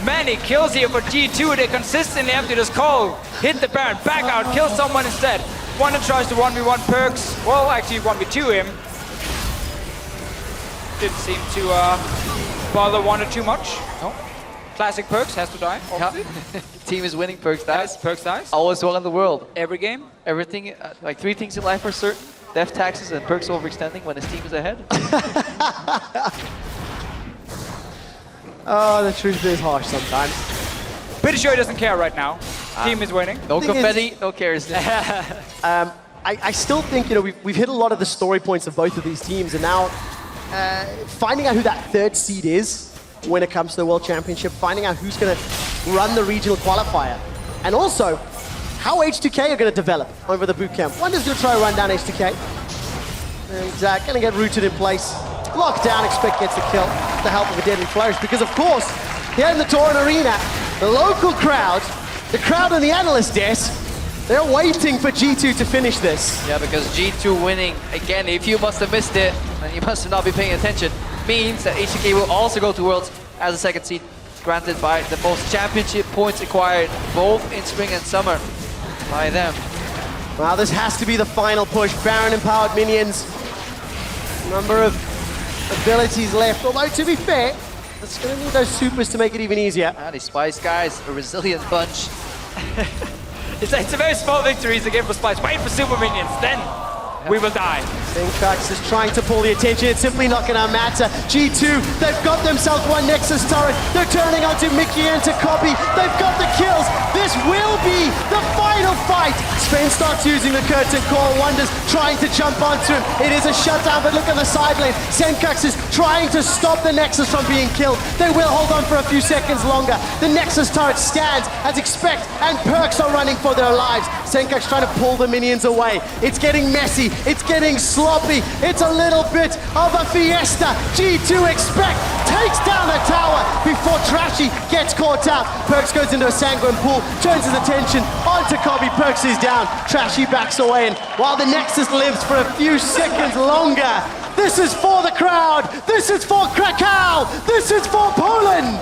many kills here for G2. They consistently have to just call, hit the Baron, back out, kill someone instead. Wonder tries to 1v1 Perks. Well, actually 1v2 him. Didn't seem to bother Wonder too much. No. Classic Perks has to die, obviously. Team is winning, Perks dies. Yes, Perks dies. Always one in the world. Every game. Everything, like 3 things in life are certain. Death, taxes, and Perks overextending when his team is ahead. Oh, the truth is harsh sometimes. Pretty sure he doesn't care right now. Team is winning. No confetti, no cares. I still think, you know, we've hit a lot of the story points of both of these teams, and now finding out who that 3rd seed is when it comes to the World Championship, finding out who's going to run the regional qualifier, and also how H2K are going to develop over the bootcamp. Wonder's going to try to run down H2K, and going to get rooted in place. Locked down, Expect gets the kill with the help of a deadly flourish, because of course, here in the Torrent Arena, the local crowd, the crowd on the analyst desk, they're waiting for G2 to finish this. Yeah, because G2 winning, again, if you must have missed it, and you must not be paying attention, means that H2K will also go to Worlds as a 2nd seed, granted by the most championship points acquired both in spring and summer by them. Well, this has to be the final push. Baron empowered minions. Number of abilities left, although to be fair, It's going to need those supers to make it even easier. Ah, these Splyce guys, a resilient bunch. It's a very small victory again for Splyce. Wait for super minions, then we will die. Syncax is trying to pull the attention. It's simply not going to matter. G2, they've got themselves one Nexus turret. They're turning onto Mickey and to Copy. They've got the kills. This will be the final fight. Sven starts using the curtain call. Wonders trying to jump onto him. It is a shutdown, but look at the side lane. Syncax is trying to stop the Nexus from being killed. They will hold on for a few seconds longer. The Nexus turret stands as Expect and Perks are running for their lives. Syncax trying to pull the minions away. It's getting messy. It's getting sloppy. It's a little bit of a fiesta. G2 Expect takes down the tower before Trashy gets caught out. Perks goes into a sanguine pool, turns his attention onto Kobe. Perks is down. Trashy backs away, and while the Nexus lives for a few seconds longer, this is for the crowd. This is for Krakow. This is for Poland.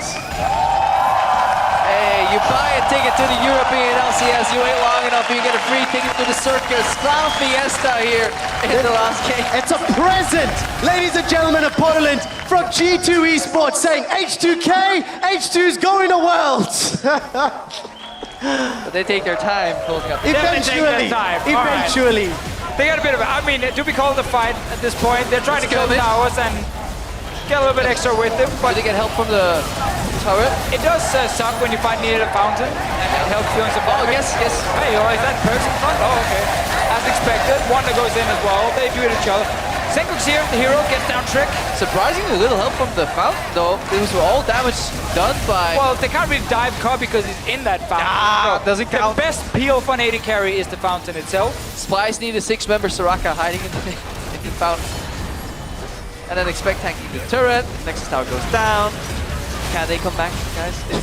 Hey, you buy a ticket to the European LCS, you wait long enough, you get a free ticket to the circus. Clown Fiesta here in the last game. It's a present, ladies and gentlemen of Poland, from G2 Esports saying H2K, H2's going to Worlds. But they take their time, Eventually. They got a bit of it. I mean, to be called a fight at this point, they're trying to kill the towers and get a little bit extra with them. But they get help from the turret. It does suck when you find near the fountain and it helps feeling some damage. Yes. Hey, oh, is that Perks in front? Oh, okay. As expected, Wonder goes in as well. They do it each other. Syncax here, the hero, gets down Trick. Surprisingly little help from the fountain though. These were all damage done by... Well, they can't really dive Cobb because he's in that fountain. Doesn't count. The best peel for an AD carry is the fountain itself. Splyce need a 6-member Soraka hiding in the fountain. And then Expect tanking the turret. Nexus tower goes down. Can they come back, guys? Is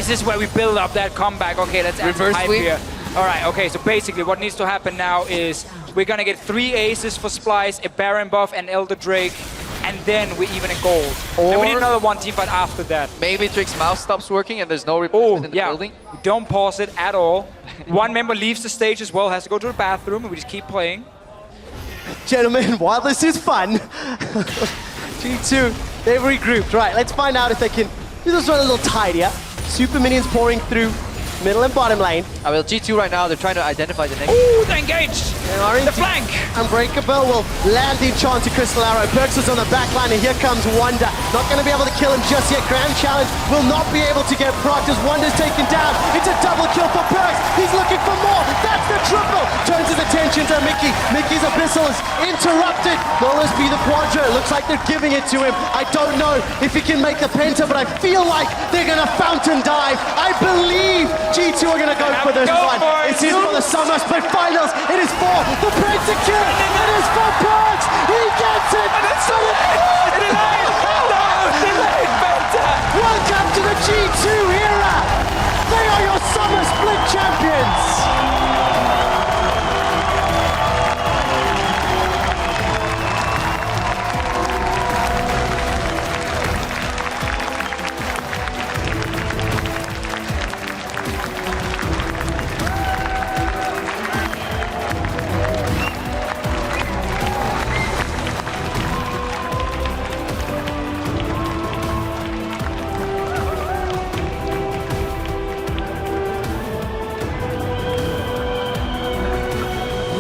this where we build up that comeback? Okay, let's add some Reverse hype sweep. here. All right, okay, so basically what needs to happen now is we're gonna get 3 aces for Splyce, a Baron buff, and Elder Drake, and then we're even in gold. And we need another one team fight after that. Maybe Trick's mouse stops working and there's no replacement in the building. Don't pause it at all. One member leaves the stage as well, has to go to the bathroom, and we just keep playing. Gentlemen, while this is fun, G2, they've regrouped. Right, let's find out if they can do this one a little tidier. Super minions pouring through middle and bottom lane. Well, G2 right now, they're trying to identify the next... Ooh, they're engaged! The flank! Unbreakable will land the enchant to Crystal Arrow. Perks is on the back line, and here comes Wonder. Not going to be able to kill him just yet. Grand Challenge will not be able to get procced as Wonder's taken down. It's a double kill for Perks. He's looking for more. That's the triple. Turns his attention to Mickey. Mickey's Abyssal is interrupted. Will this be the Quadra? It looks like they're giving it to him. I don't know if he can make the Penta, but I feel like they're going to fountain dive. I believe G2 are going to go for this one. It is for the Summer Split Finals. It is for the Pentakill. It is for Perks. He gets it. Welcome to the G2 era. They are your Summer Split champions.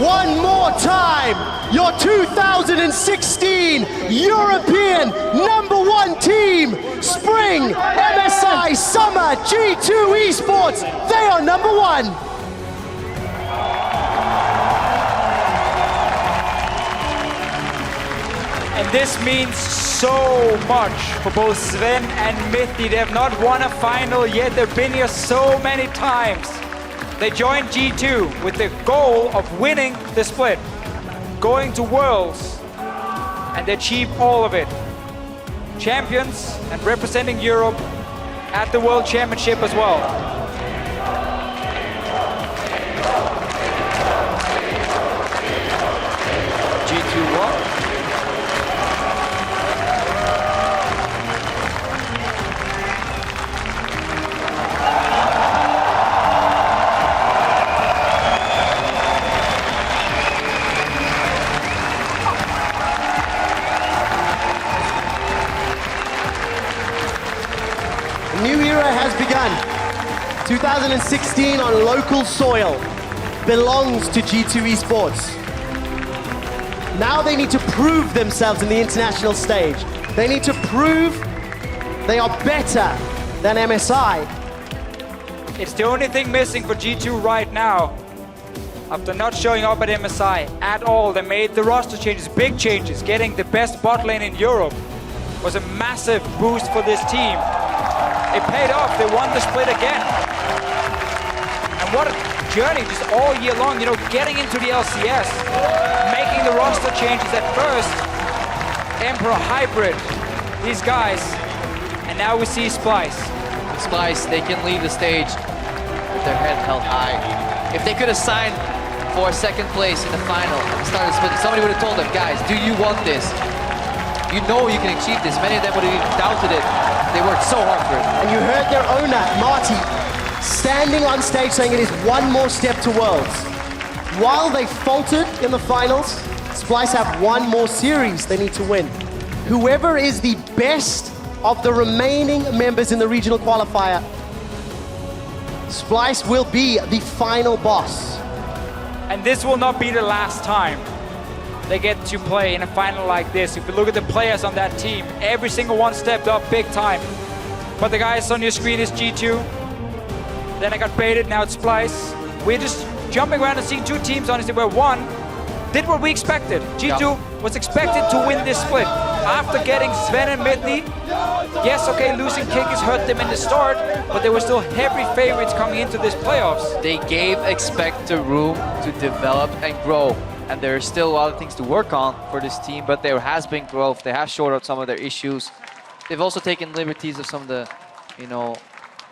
One more time, your 2016 European #1 team, Spring, MSI, Summer, G2 Esports, they are #1. And this means so much for both Sven and Mithy. They have not won a final yet. They've been here so many times. They joined G2 with the goal of winning the split, going to Worlds, and they achieved all of it. Champions and representing Europe at the World Championship as well. G2 won. 2016 on local soil belongs to G2 Esports. Now they need to prove themselves in the international stage. They need to prove they are better than MSI. It's the only thing missing for G2 right now. After not showing up at MSI at all, they made the roster changes, big changes. Getting the best bot lane in Europe was a massive boost for this team. It paid off, they won the split again. And what a journey just all year long, you know, getting into the LCS, making the roster changes at first. Emperor, Hybrid, these guys. And now we see Splyce. Splyce, they can leave the stage with their head held high. If they could have signed for second place in the final and started split, somebody would have told them, guys, do you want this? You know you can achieve this. Many of them would have even doubted it. They worked so hard for it. And you heard their owner, Marty, standing on stage saying it is one more step to Worlds. While they faltered in the finals, Splyce have one more series they need to win. Whoever is the best of the remaining members in the regional qualifier, Splyce will be the final boss. And this will not be the last time they get to play in a final like this. If you look at the players on that team, every single one stepped up big time. But the guys on your screen is G2. Then I got baited, now it's Splyce. We're just jumping around and seeing two teams, honestly, where one did what we expected. G2 was expected to win this split. After getting Sven and Midney, yes, okay, losing Kickers hurt them in the start, but they were still heavy favorites coming into this playoffs. They gave Expector room to develop and grow. And there are still a lot of things to work on for this team, but there has been growth. They have shored out some of their issues. They've also taken liberties of some of the, you know,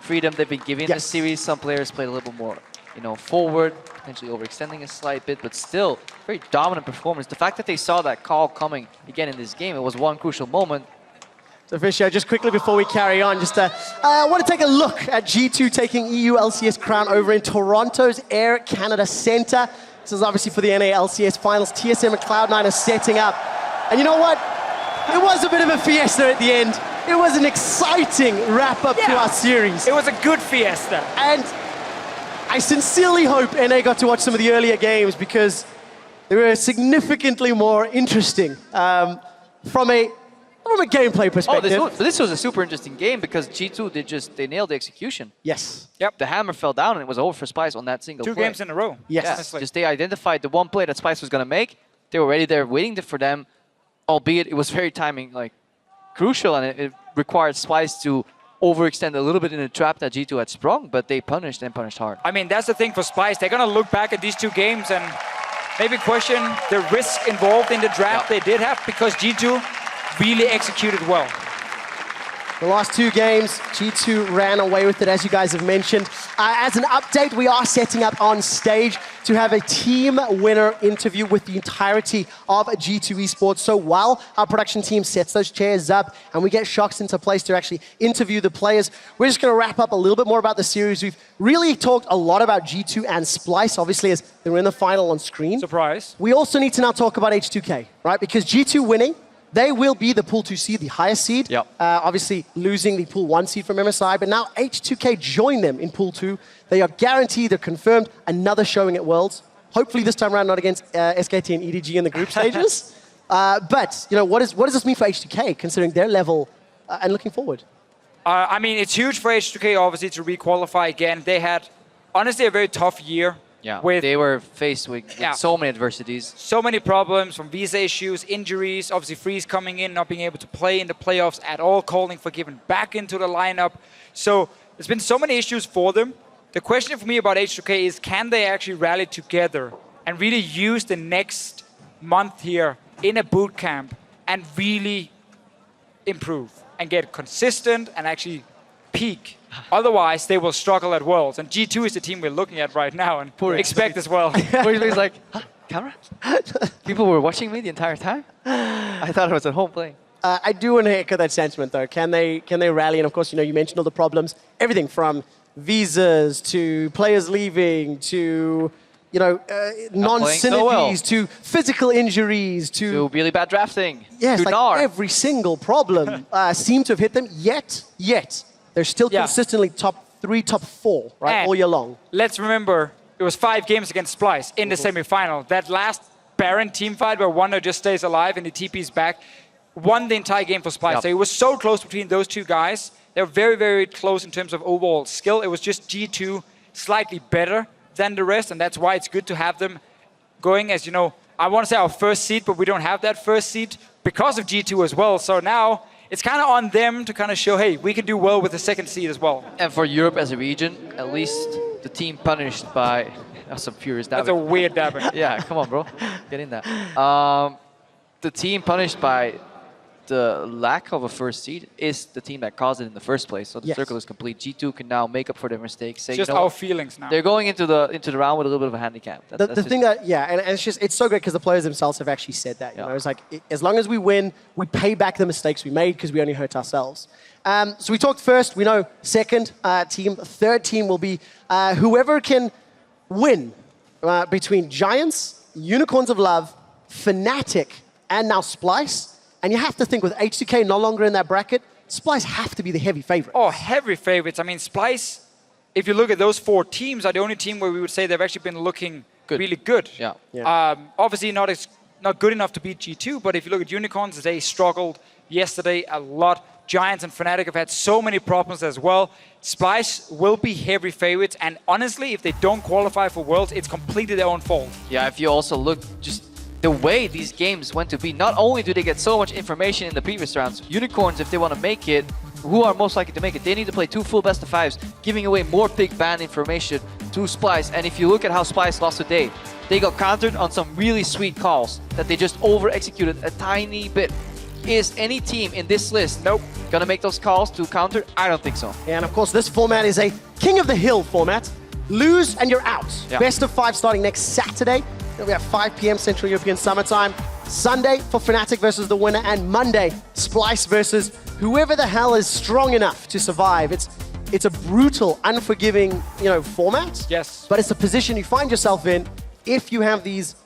freedom they've been giving this series. Some players played a little bit more, you know, forward, potentially overextending a slight bit, but still very dominant performance. The fact that they saw that call coming again in this game, it was one crucial moment. So Fischer, just quickly before we carry on, just I want to take a look at G2 taking EULCS crown over in Toronto's Air Canada Centre. This is obviously for the NA LCS finals. TSM and Cloud9 are setting up. And you know what? It was a bit of a fiesta at the end. It was an exciting wrap-up to our series. It was a good fiesta. And I sincerely hope NA got to watch some of the earlier games because they were significantly more interesting from a gameplay perspective. Oh, this was a super interesting game because G2, they nailed the execution. Yes. Yep. The hammer fell down and it was over for Splyce on that single Two play. games in a row. Yes. Yeah, just they identified the one play that Splyce was going to make. They were already there waiting for them, albeit it was very timing, like, crucial, and it required Splyce to overextend a little bit in the trap that G2 had sprung, but they punished and punished hard. I mean, that's the thing for Splyce. They're going to look back at these two games and maybe question the risk involved in the draft they did have, because G2 really executed well. The last two games, G2 ran away with it, as you guys have mentioned. As an update, we are setting up on stage to have a team winner interview with the entirety of G2 Esports. So while our production team sets those chairs up and we get Shocks into place to actually interview the players, we're just going to wrap up a little bit more about the series. We've really talked a lot about G2 and Splyce, obviously, as they were in the final on screen. Surprise. We also need to now talk about H2K, right? Because G2 winning, they will be the Pool 2 seed, the highest seed. Yep. Obviously losing the Pool 1 seed from MSI, but now H2K join them in Pool 2. They are guaranteed, they're confirmed, another showing at Worlds. Hopefully this time around not against SKT and EDG in the group stages. But you know, what does this mean for H2K, considering their level and looking forward? I mean, it's huge for H2K, obviously, to re-qualify again. They had, honestly, a very tough year. Yeah, with, they were faced with so many adversities. So many problems, from visa issues, injuries, obviously Freeze coming in, not being able to play in the playoffs at all, calling for giving back into the lineup. So there's been so many issues for them. The question for me about H2K is, can they actually rally together and really use the next month here in a boot camp and really improve and get consistent and actually peak? Otherwise, they will struggle at Worlds. And G2 is the team we're looking at right now and expect as well. He's like, huh, camera? People were watching me the entire time? I thought I was at home playing. I do want to echo that sentiment, though. Can they rally? And of course, you know, you mentioned all the problems, everything from visas to players leaving to, you know, non-synergies to physical injuries to really bad drafting. Yes, to like NAR. every single problem seemed to have hit them. Yet they're still consistently top 3 top 4, right, And all year long. let's remember, it was 5 games against Splyce in the semi-final. That last Baron team fight where Wonder just stays alive and the TP's back, won the entire game for Splyce. Yep. So it was so close between those two guys. They were very, very close in terms of overall skill. It was just G2 slightly better than the rest, and that's why it's good to have them going as, you know, I want to say our first seed, but we don't have that first seed because of G2 as well. So now it's kind of on them to kind of show, hey, we can do well with the second seed as well. And for Europe as a region, at least the team punished by some furious dabbing. That's a weird dabbing. Yeah, come on, bro. Get in there. The team punished by the lack of a first seed is the team that caused it in the first place. So the circle is complete. G2 can now make up for their mistakes. Say, It's just you know our what? feelings now. They're going into the round with a little bit of a handicap. The thing that, and it's so great because the players themselves have actually said that. You know, it's like, as long as we win, we pay back the mistakes we made because we only hurt ourselves. So we talked first, we know second team, third team will be whoever can win between Giants, Unicorns of Love, Fnatic, and now Splyce. And you have to think with H2K no longer in that bracket, Splyce have to be the heavy favorite. Oh, heavy favorites. I mean, Splyce, if you look at those 4 teams, are the only team where we would say they've actually been looking really good. Yeah. Obviously not good enough to beat G2, but if you look at Unicorns, they struggled yesterday a lot. Giants and Fnatic have had so many problems as well. Splyce will be heavy favorites, and honestly, if they don't qualify for Worlds, it's completely their own fault. Yeah, if you also look just the way these games went to be, not only do they get so much information in the previous rounds, Unicorns, if they want to make it, who are most likely to make it? They need to play 2 full best of 5s, giving away more big ban information to Splyce. And if you look at how Splyce lost today, they got countered on some really sweet calls that they just over-executed a tiny bit. Is any team in this list gonna make those calls to counter? I don't think so. And of course, this format is a King of the Hill format. Lose and you're out. Yeah. Best of 5 starting next Saturday. It'll be at 5 p.m. Central European Summertime. Sunday for Fnatic versus the winner, and Monday, Splyce versus whoever the hell is strong enough to survive. It's a brutal, unforgiving, format. Yes. But it's a position you find yourself in if you have these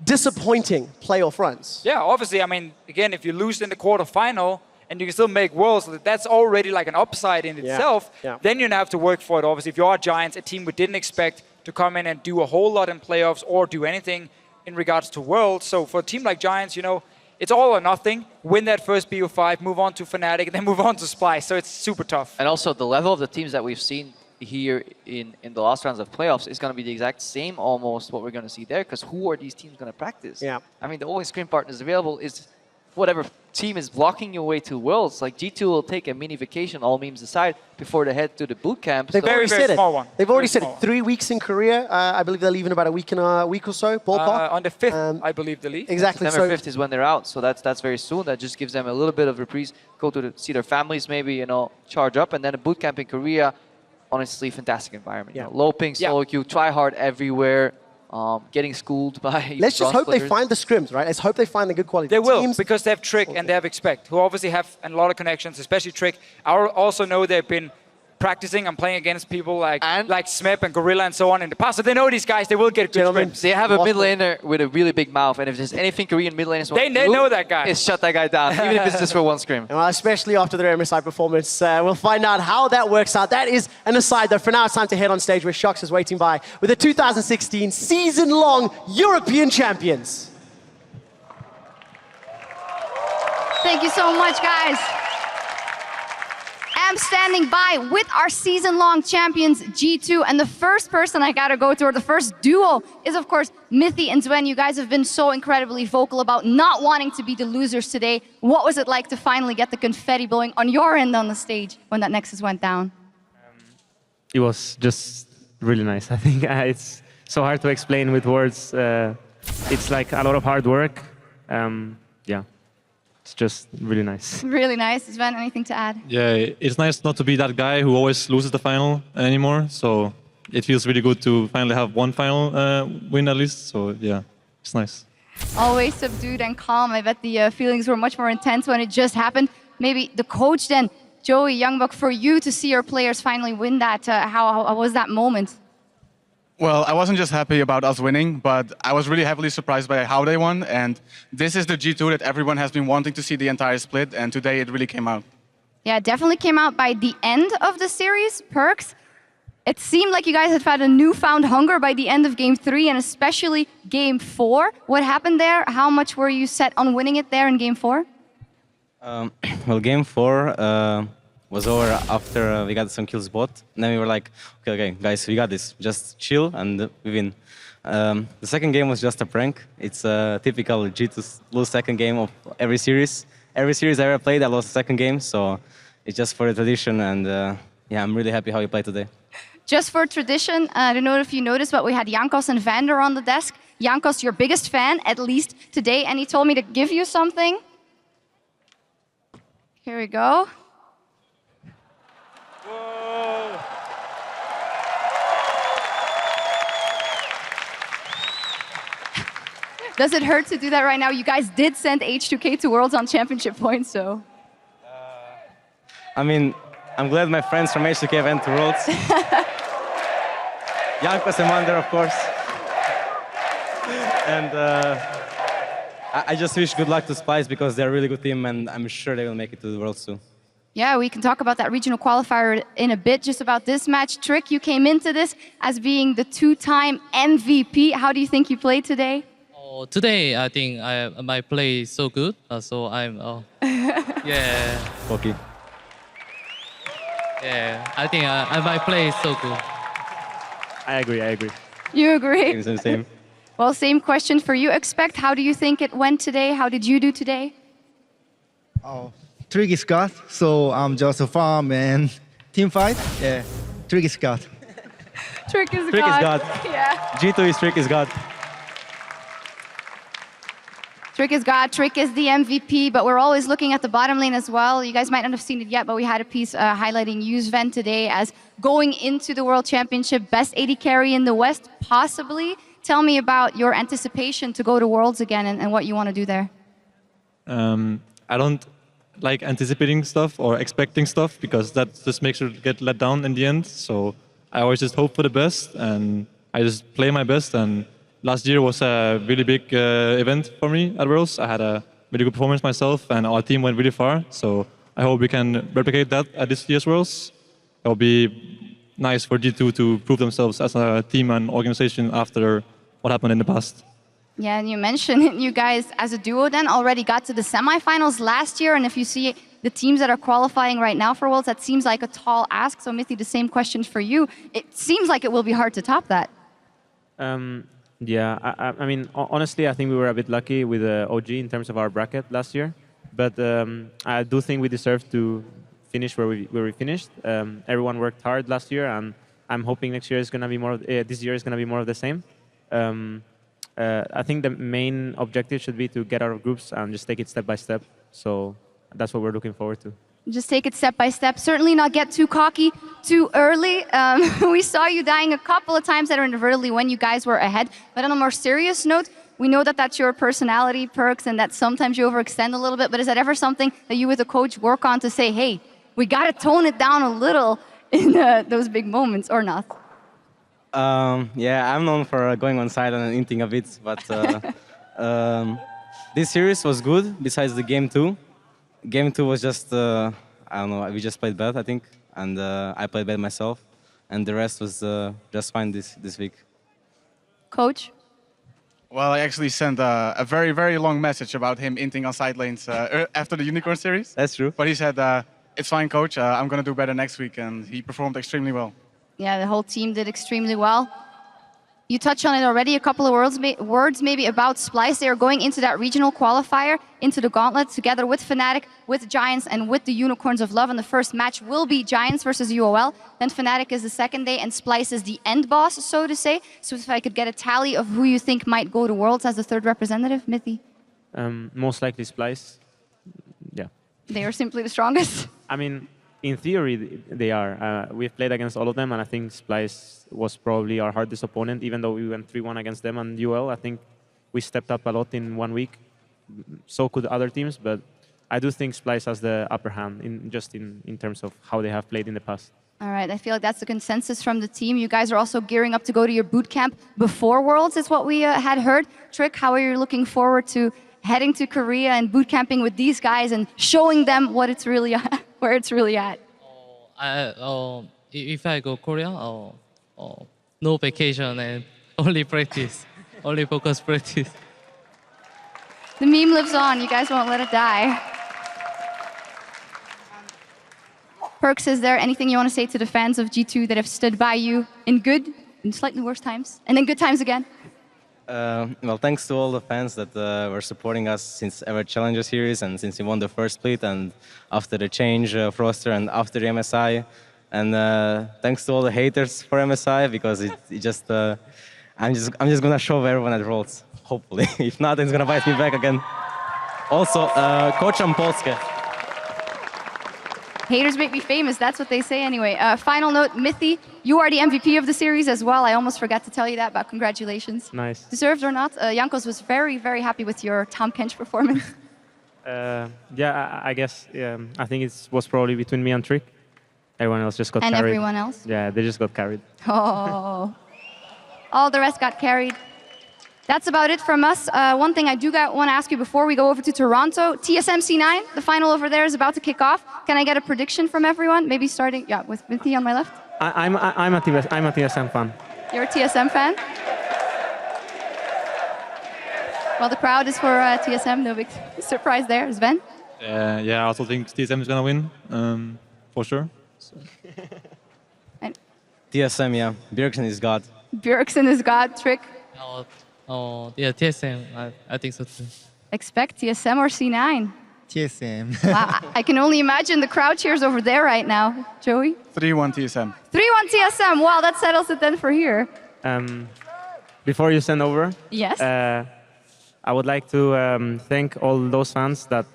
disappointing playoff runs. Yeah, obviously, I mean, again, if you lose in the quarterfinal and you can still make Worlds, that's already like an upside in itself. Yeah. Then you're gonna have to work for it, obviously. If you are Giants, a team we didn't expect to come in and do a whole lot in playoffs or do anything in regards to Worlds. So for a team like Giants, it's all or nothing. Win that first BO5, move on to Fnatic, and then move on to Splyce. So it's super tough. And also the level of the teams that we've seen here in the last rounds of playoffs is going to be the exact same almost what we're going to see there, because who are these teams going to practice? Yeah. I mean, the only screen partners available is whatever team is blocking your way to Worlds. Like G2 will take a mini vacation, all memes aside, before they head to the boot camp. They've already said small one. They've already Very said it. 3 weeks in Korea. I believe they're leaving about a week or so, ballpark. On the 5th, I believe, the league. Exactly. September 5th is when they're out, so that's very soon. That just gives them a little bit of reprise, go to see their families, maybe, charge up, and then a boot camp in Korea. Honestly, fantastic environment. Yeah. Low ping, solo queue, try hard everywhere, getting schooled by Let's just hope players. they find the scrims, right? Let's hope they find the good quality They will, teams. because they have Trick and they have Expect, who obviously have a lot of connections, especially Trick. I also know they've been practicing and playing against people like Smep and Gorilla and so on in the past. So they know these guys, they will get good scrims. They have a mid laner with a really big mouth, and if there's anything Korean mid laners want They to do, know that guy. is shut that guy down, even if it's just for one scrim. Well, especially after their MSI performance. We'll find out how that works out. That is an aside, though. For now, it's time to head on stage where Shox is waiting by with the 2016 season-long European champions. Thank you so much, guys. I'm standing by with our season-long champions, G2, and the first person I gotta go to, or the first duo, is of course Mythy and Zwen. You guys have been so incredibly vocal about not wanting to be the losers today. What was it like to finally get the confetti blowing on your end on the stage when that Nexus went down? It was just really nice. I think it's so hard to explain with words. It's like a lot of hard work. Yeah. It's just really nice. Really nice. Sven, anything to add? Yeah, it's nice not to be that guy who always loses the final anymore. So it feels really good to finally have one final win at least. So yeah, it's nice. Always subdued and calm. I bet the feelings were much more intense when it just happened. Maybe the coach then, Joey Youngbuck, for you to see your players finally win that, how was that moment? Well, I wasn't just happy about us winning, but I was really heavily surprised by how they won. And this is the G2 that everyone has been wanting to see the entire split, and today it really came out. Yeah, it definitely came out by the end of the series. Perks, it seemed like you guys had found a newfound hunger by the end of Game 3 and especially Game 4. What happened there? How much were you set on winning it there in Game 4? Well, Game 4 was over after we got some kills bot. And then we were like, okay, guys, we got this. Just chill and we win. The second game was just a prank. It's a typical G2 lose second game of every series. Every series I ever played, I lost the second game. So it's just for the tradition. And yeah, I'm really happy how we played today. Just for tradition, I don't know if you noticed, but we had Jankos and Vander on the desk. Jankos, your biggest fan, at least today, and he told me to give you something. Here we go. Whoa. Does it hurt to do that right now? You guys did send H2K to Worlds on championship points, so. I mean, I'm glad my friends from H2K went to Worlds. Jankos and Wander, of course. And I just wish good luck to Splyce because they're a really good team and I'm sure they will make it to the Worlds too. Yeah, we can talk about that regional qualifier in a bit. Just about this match, Trick, you came into this as being the two-time MVP. How do you think you played today? Oh, today I think my play is so good, so I'm yeah. Okay. Yeah, I think my play is so good. I agree. You agree? Same. Well, same question for you. Expect, how do you think it went today? How did you do today? Oh, Trick is God, so I'm just a farm and team fight. Yeah, Trick is God. Trick is Trick is God. Yeah. G2 is Trick is God. Trick is God, Trick is the MVP, but we're always looking at the bottom lane as well. You guys might not have seen it yet, but we had a piece highlighting Yuzven today as going into the World Championship, best AD carry in the West, possibly. Tell me about your anticipation to go to Worlds again and what you want to do there. I don't like anticipating stuff or expecting stuff because that just makes you get let down in the end. So I always just hope for the best and I just play my best. And last year was a really big event for me at Worlds. I had a really good performance myself and our team went really far. So I hope we can replicate that at this year's Worlds. It will be nice for G2 to prove themselves as a team and organization after what happened in the past. Yeah, and you mentioned you guys as a duo then already got to the semifinals last year, and if you see the teams that are qualifying right now for Worlds, that seems like a tall ask. So Mithy, the same question for you. It seems like it will be hard to top that. Yeah, I mean, honestly, I think we were a bit lucky with OG in terms of our bracket last year. But I do think we deserve to finish where we finished. Everyone worked hard last year, and I'm hoping next year is going to be more. This year is going to be more of the same. I think the main objective should be to get out of groups and just take it step by step. So that's what we're looking forward to. Just take it step by step. Certainly not get too cocky too early. We saw you dying a couple of times that are inadvertently when you guys were ahead. But on a more serious note, we know that that's your personality, Perks, and that sometimes you overextend a little bit. But is that ever something that you with a coach work on to say, hey, we got to tone it down a little in those big moments, or not? Yeah, I'm known for going on side and hinting a bit, but this series was good besides the game 2. Game 2 was just, I don't know, we just played bad, I think, and I played bad myself, and the rest was just fine this week. Coach? Well, I actually sent a very, very long message about him inting on side lanes after the Unicorn series. That's true. But he said, it's fine, coach, I'm going to do better next week, and he performed extremely well. Yeah, the whole team did extremely well. You touched on it already, a couple of words maybe about Splyce. They are going into that regional qualifier, into the gauntlet, together with Fnatic, with Giants, and with the Unicorns of Love. And the first match will be Giants versus UOL. Then Fnatic is the second day, and Splyce is the end boss, so to say. So if I could get a tally of who you think might go to Worlds as the third representative, Mithy? Most likely Splyce. Yeah. They are simply the strongest. I mean, in theory, they are. We've played against all of them, and I think Splyce was probably our hardest opponent, even though we went 3-1 against them and UL. I think we stepped up a lot in 1 week. So could other teams, but I do think Splyce has the upper hand in terms of how they have played in the past. All right, I feel like that's the consensus from the team. You guys are also gearing up to go to your boot camp before Worlds, is what we had heard. Trick, how are you looking forward to heading to Korea and boot camping with these guys and showing them what it's really where it's really at. If I go Korea, no vacation and only practice, only focus practice. The meme lives on. You guys won't let it die. Perks, is there anything you want to say to the fans of G2 that have stood by you in good and slightly worse times, and then good times again? Well, thanks to all the fans that were supporting us since ever Challenger Series and since we won the first split and after the change of roster and after the MSI. And thanks to all the haters for MSI because it just I'm just gonna show everyone at Worlds, hopefully. If not, it's gonna bite me back again. Also, kocham Polskę. Haters make me famous, that's what they say anyway. Final note, Mithy, you are the MVP of the series as well. I almost forgot to tell you that, but congratulations. Nice. Deserved or not, Jankos was very, very happy with your Tahm Kench performance. Yeah, I guess I think it was probably between me and Trick. Everyone else just got And carried. everyone else? Yeah, they just got carried. Oh, all the rest got carried. That's about it from us. One thing I do want to ask you before we go over to Toronto, TSM C9, the final over there is about to kick off. Can I get a prediction from everyone? Maybe starting, with Mithy on my left. I'm a TSM fan. You're a TSM fan? Well, the crowd is for TSM, no big surprise there. Sven? Yeah, I also think TSM is gonna win, for sure. So. TSM, yeah. Bjergsen is God. Bjergsen is God. Trick? Yeah, TSM. I think so too. Expect TSM or C9? TSM. Wow, I can only imagine the crowd cheers over there right now. Joey? 3-1 TSM. 3-1 TSM. Wow, that settles it then for here. Before you send over, yes, I would like to thank all those fans that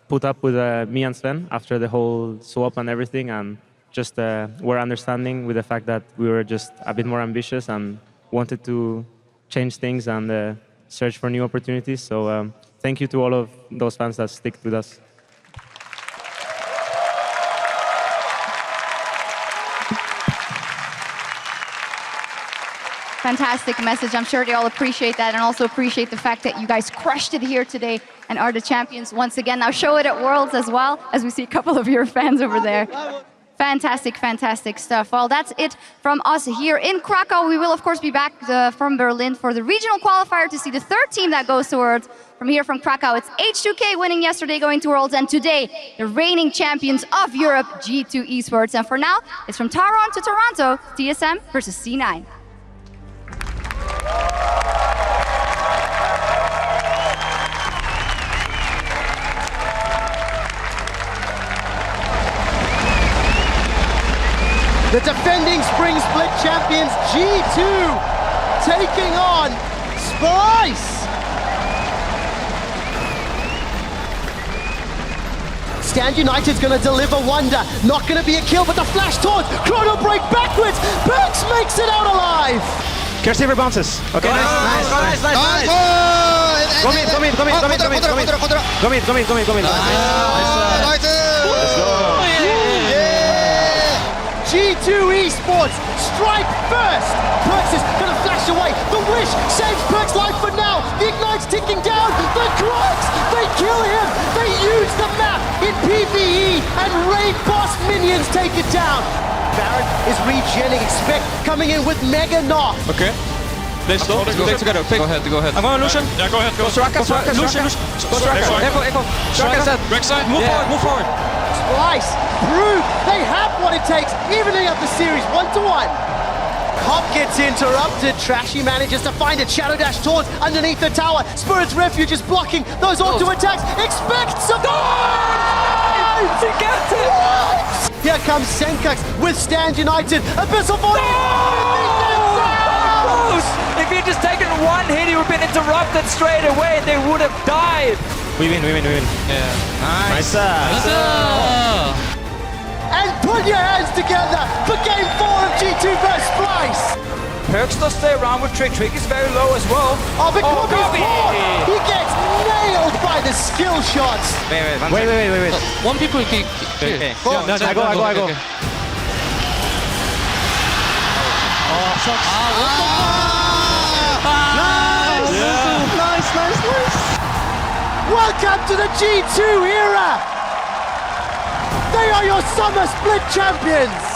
put up with me and Sven after the whole swap and everything, and just were understanding with the fact that we were just a bit more ambitious and wanted to change things and search for new opportunities. So thank you to all of those fans that stick with us. fantastic message. I'm sure they all appreciate that and also appreciate the fact that you guys crushed it here today and are the champions once again. Now show it at Worlds as well, as we see a couple of your fans over there. Fantastic, fantastic stuff. Well, that's it from us here in Krakow. We will, of course, be back from Berlin for the regional qualifier to see the third team that goes to Worlds. From here, from Krakow, it's H2K winning yesterday, going to Worlds, and today, the reigning champions of Europe, G2 Esports. And for now, it's from Taron to Toronto, TSM versus C9. The defending Spring Split champions G2 taking on Splyce. Stand United's gonna deliver wonder. Not gonna be a kill, but the flash towards Chrono break backwards. Perks makes it out alive. Carry every bounces. Okay, nice. Go mid. Let's go. G2 Esports, strike first! Perks is gonna flash away. The wish saves Perks' life for now. The Ignite's ticking down. The Crocs, they kill him. They use the map in PvE and raid boss minions take it down. Baron is regenning. Expect coming in with Mega Knock. Okay. Let's go. Stay together. Go ahead. I'm going Lucian. Yeah, go ahead. Go Soraka. Lucian. Go Soraka. Echo. Soraka set. Backside. Move forward. Splyce, prove they have what it takes, evening up the series 1-1. Hop gets interrupted. Trashy manages to find a Shadow Dash towards underneath the tower. Spirit's Refuge is blocking those auto attacks. Expect some. He gets it! What? Here comes Senkux with Stand United. Abyssal Void. If he had just taken one hit, he would have been interrupted straight away and they would have died. We win. Yeah. Nice. And put your hands together for game 4 of G2 vs Splyce. Perks does stay around with Trick. Trick is very low as well. Oh, but Kobe! He gets nailed by the skill shots. Wait. One people kick. Okay. Go. No, I go. Okay. Oh, sucks. Nice. Welcome to the G2 era. They are your summer split champions!